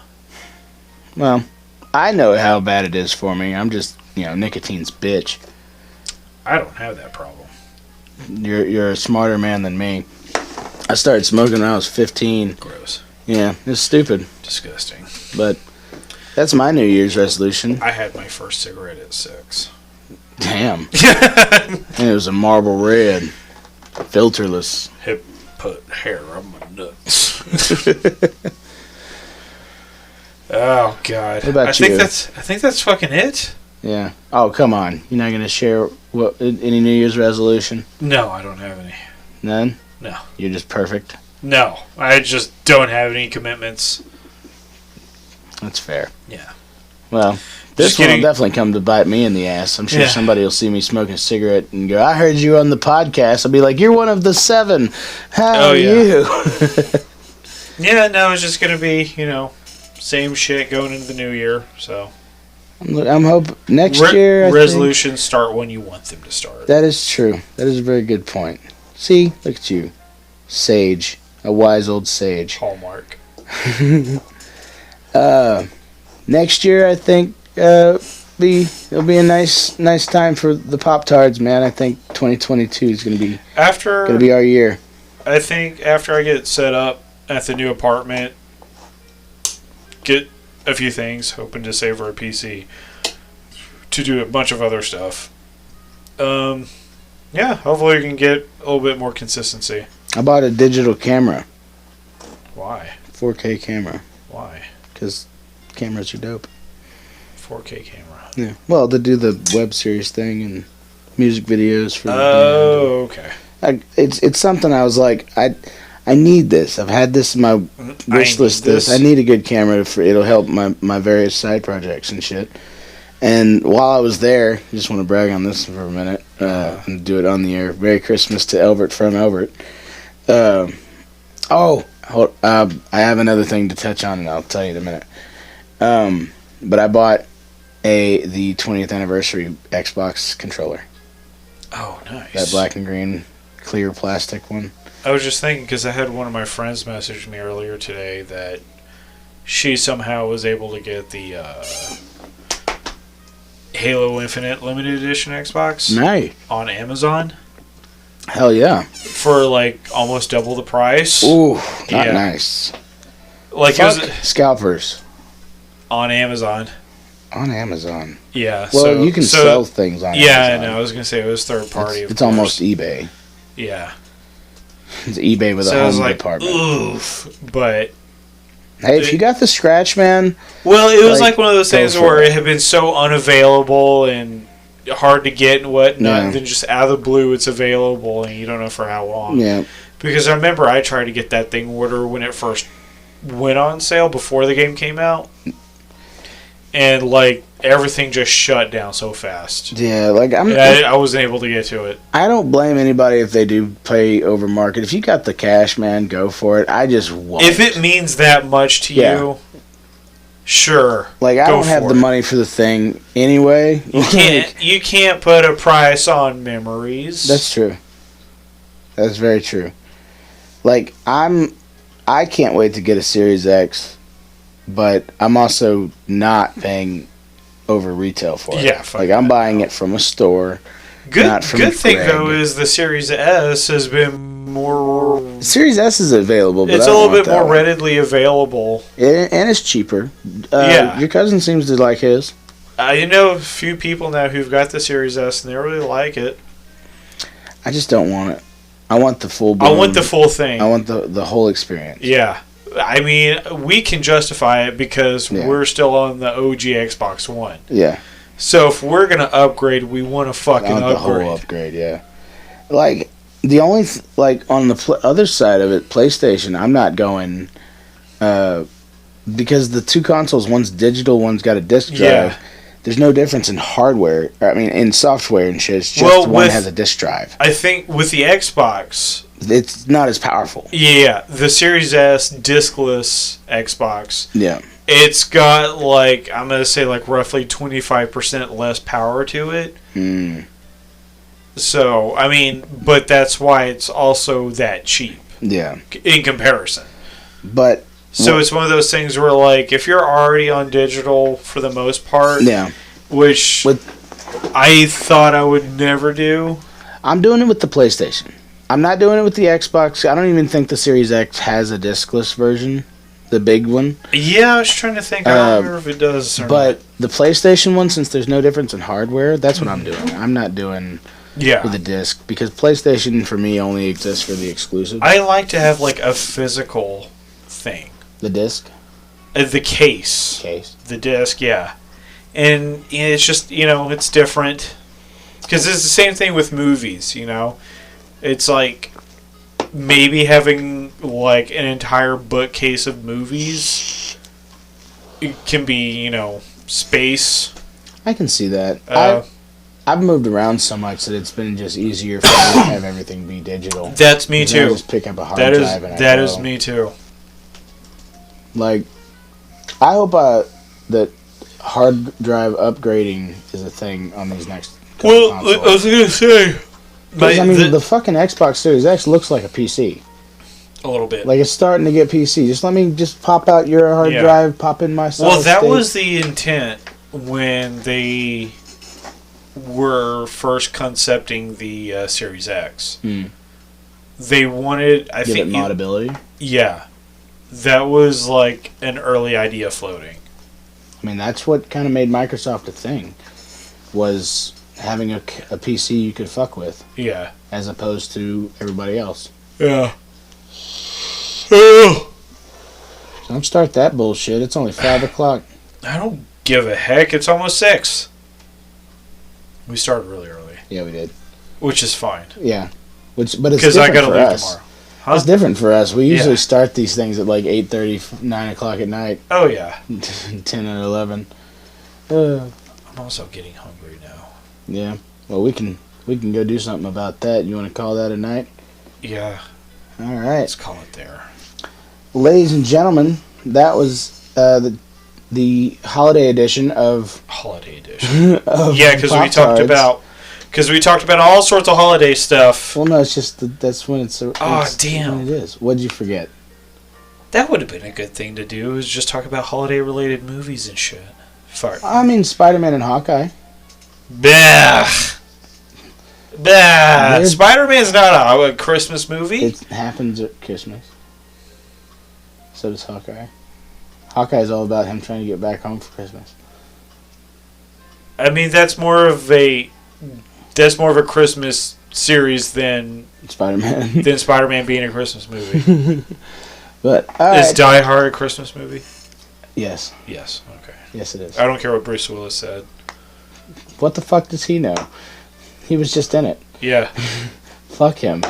Well, I know how bad it is for me. I'm just, nicotine's bitch. I don't have that problem. You're a smarter man than me. I started smoking when I was 15. Gross. Yeah, it's stupid. Disgusting. But that's my New Year's resolution. I had my first cigarette at 6. Damn. And it was a Marlboro Red. Filterless. Hip put hair on my nuts. Oh, God. What about you? I think that's fucking it. Yeah. Oh, come on. You're not going to share any New Year's resolution? No, I don't have any. None? No. You're just perfect? No. I just don't have any commitments. That's fair. Yeah. Well, this one will definitely come to bite me in the ass. I'm sure somebody will see me smoking a cigarette and go, I heard you on the podcast. I'll be like, you're one of the 7. How are you? Yeah, no, it's just going to be, same shit going into the new year, so. I'm hoping next year. Resolutions start when you want them to start. That is true. That is a very good point. See, look at you. Sage. A wise old sage. Hallmark. Next year, I think it'll be a nice time for the Poptards, man. I think 2022 is going to be our year. I think after I get set up at the new apartment, get a few things, hoping to save for a PC to do a bunch of other stuff. Yeah, hopefully we can get a little bit more consistency. I bought a digital camera. Why? 4K camera. Why? Because cameras are dope. 4K camera. Yeah. Well, to do the web series thing and music videos for the band. Okay. It's something I was like, I I need this. I've had this in my wish list. I need a good camera. It'll help my various side projects and shit. And while I was there, I just want to brag on this for a minute and do it on the air. Merry Christmas to Elbert from Elbert. I have another thing to touch on, and I'll tell you in a minute. But I bought the 20th anniversary Xbox controller. Oh, nice. That black and green clear plastic one. I was just thinking, because I had one of my friends message me earlier today that she somehow was able to get the Halo Infinite Limited Edition Xbox on Amazon. Hell yeah. For like almost double the price. Ooh, not nice. Like Fuck scalpers. On Amazon. On Amazon. Yeah. Well, you can sell things on Amazon. Yeah, I know. I was going to say it was third party. It's almost eBay. Yeah. It's eBay with a home department. Oof. But hey, if you got the scratch, man. Well, it was like one of those things where it had been so unavailable and hard to get and whatnot, and then just out of the blue it's available and you don't know for how long. Yeah. Because I remember I tried to get that thing ordered when it first went on sale before the game came out. And like everything just shut down so fast. Yeah, like I wasn't able to get to it. I don't blame anybody if they do pay over market. If you got the cash, man, go for it. I just won't. If it means that much to you, sure. Like I don't have the money for the thing anyway. You can't put a price on memories. That's true. That's very true. Like I can't wait to get a Series X, but I'm also not paying over retail for it. Yeah, like I'm buying it from a store. Good thing though is the Series S has been more. Series S is available, but it's a little bit more readily available, and it's cheaper. Your cousin seems to like his. I know a few people now who've got the Series S and they really like it. I just don't want it. I want the full. I want the full thing. I want the whole experience. Yeah. I mean, we can justify it because we're still on the OG Xbox One. Yeah. So if we're going to upgrade, we want to fucking upgrade. The whole upgrade, yeah. Like, the only, on the other side of it, PlayStation, I'm not going, because the two consoles, one's digital, one's got a disc drive. Yeah. There's no difference in hardware, in software and shit. It's just one has a disc drive. I think with the Xbox, it's not as powerful. Yeah, the Series S discless Xbox. Yeah. It's got, I'm going to say, roughly 25% less power to it. Mm. So, I mean, but that's why it's also that cheap. Yeah. In comparison. But. So it's one of those things where, if you're already on digital for the most part. Yeah. Which I thought I would never do. I'm doing it with the PlayStation. I'm not doing it with the Xbox. I don't even think the Series X has a discless version, the big one. Yeah, I was trying to think. I don't remember if it does or not. The PlayStation one, since there's no difference in hardware, that's what I'm doing. I'm not doing with a disc, because PlayStation, for me, only exists for the exclusive. I like to have, a physical thing. The disc? The case. The disc, yeah. And it's just, it's different. Because it's the same thing with movies, It's maybe having an entire bookcase of movies. It can be, space. I can see that. I've moved around so much that it's been just easier for me to have everything be digital. That's me too. I just pick up a hard drive and that is me too. I hope that hard drive upgrading is a thing on these next couple consoles. I was going to say. The fucking Xbox Series X looks like a PC. A little bit. It's starting to get PC. Just let me pop out your hard drive, pop in my solid that state. was the intent when they were first concepting the Series X. They wanted, I think, modability. Yeah, that was an early idea floating. I mean, that's what kind of made Microsoft a thing. Was having a PC you could fuck with. Yeah. As opposed to everybody else. Yeah. Don't start that bullshit. It's only 5 o'clock. I don't give a heck. It's almost 6. We started really early. Yeah, we did. Which is fine. Yeah. But it's because I different gotta for leave us. tomorrow. Huh? It's different for us. We usually start these things at like 8:30, 9 o'clock at night. Oh, yeah. 10 and 11. I'm also getting hungry now. Yeah. Well, we can go do something about that. You want to call that a night? Yeah. All right. Let's call it there. Ladies and gentlemen, that was the holiday edition of Holiday edition. of Yeah, because we talked about all sorts of holiday stuff. Well, no, it's just that's when it's. Damn. When it is. What'd you forget? That would have been a good thing to do. Is just talk about holiday-related movies and shit. Fuck. I mean, Spider-Man and Hawkeye. Bah. Spider-Man's not a Christmas movie. It happens at Christmas. So does Hawkeye. Hawkeye's all about him trying to get back home for Christmas. I mean, that's more of a Christmas series than Spider-Man. being a Christmas movie. But Is Die Hard a Christmas movie? Yes. Yes. Okay. Yes, it is. I don't care what Bruce Willis said. What the fuck does he know? He was just in it. Yeah. Fuck him.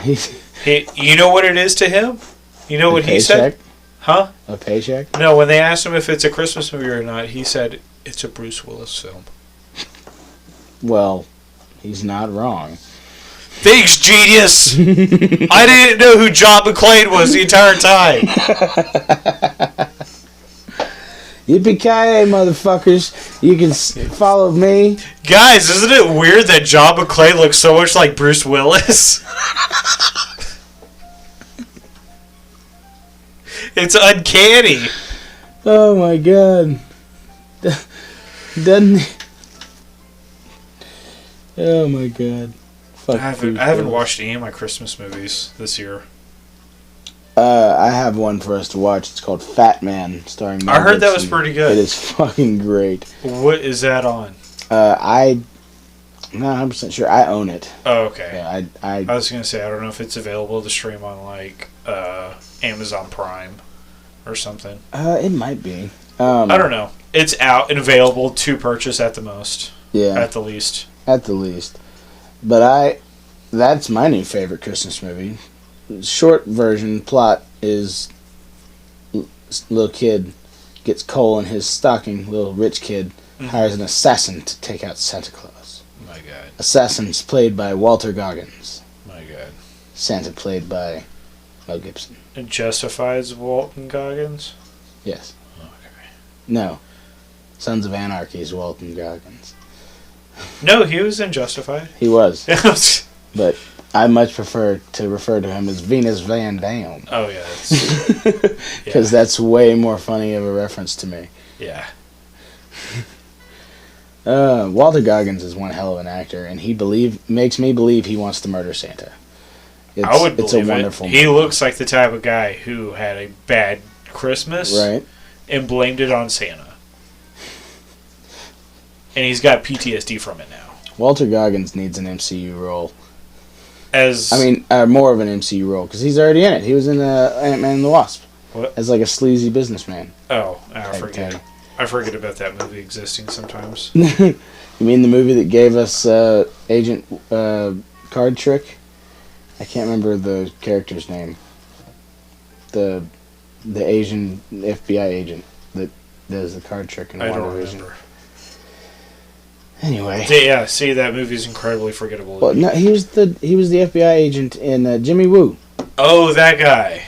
You know what it is to him? You know what he said? Huh? A paycheck? No, when they asked him if it's a Christmas movie or not, he said it's a Bruce Willis film. Well, he's not wrong. Thanks, genius! I didn't know who John McClane was the entire time. Yippee-ki-yay, motherfuckers. You can follow me. Guys, isn't it weird that John McClane looks so much like Bruce Willis? It's uncanny. Oh my god. Doesn't he? Oh my god. Fuck. I haven't watched any of my Christmas movies this year. I have one for us to watch. It's called Fat Man, starring Mel I heard that was Gibson. pretty good. It is fucking great. What is that on? I'm not 100% sure. I own it. Oh, okay. Yeah, I was going to say, I don't know if it's available to stream on, like, Amazon Prime or something. It might be. I don't know. It's out and available to purchase at the most. Yeah. At the least. At the least. But that's my new favorite Christmas movie. Short version plot is little kid gets coal in his stocking. Little rich kid hires an assassin to take out Santa Claus. My God. Assassin's played by Walter Goggins. My God. Santa played by Mel Gibson. It justifies Walton Goggins? Yes. Okay. No. Sons of Anarchy is Walton Goggins. No, he was in Justified. He was. But I much prefer to refer to him as Venus Van Dam. Oh, yeah. Because that's way more funny of a reference to me. Yeah. Walter Goggins is one hell of an actor, and he makes me believe he wants to murder Santa. I would believe it's a wonderful it. He movie. looks like the type of guy who had a bad Christmas right? and blamed it on Santa. And he's got PTSD from it now. Walter Goggins needs an MCU role. More More of an MCU role, because he's already in it. He was in Ant-Man and the Wasp. What? As like a sleazy businessman. Oh, I forget. I forget about that movie existing sometimes. You mean the movie that gave us Agent Card Trick? I can't remember the character's name. The Asian FBI agent that does the card trick in I don't WandaVision. remember. Anyway. Yeah, see, that movie's incredibly forgettable. Well, no, he was the FBI agent in Jimmy Woo. Oh, that guy.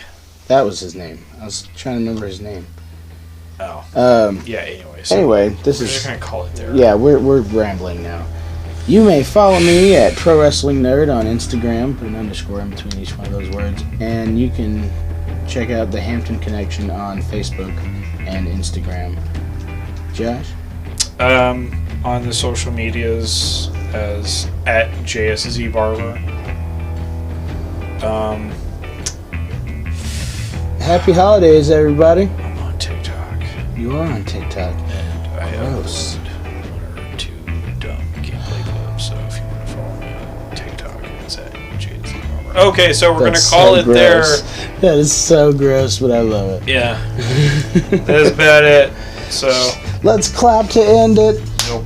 That was his name. I was trying to remember his name. Oh. Yeah. Anyway. So anyway, this we're is. just gonna call it there. Yeah, we're rambling now. You may follow me at Pro Wrestling Nerd on Instagram. Put an underscore in between each one of those words, and you can check out the Hampton Connection on Facebook and Instagram. Josh. On the social medias as at JSZ Barber. Happy holidays, everybody. I'm on TikTok. You are on TikTok. And I Gross. upload 1 or 2 dumb gameplay clips, so if you want to follow me on TikTok, it's at JSZ Barber. Okay, so we're going to call it gross. there. That is so gross, but I love it. Yeah. That's about it. So. Let's clap to end it. Nope.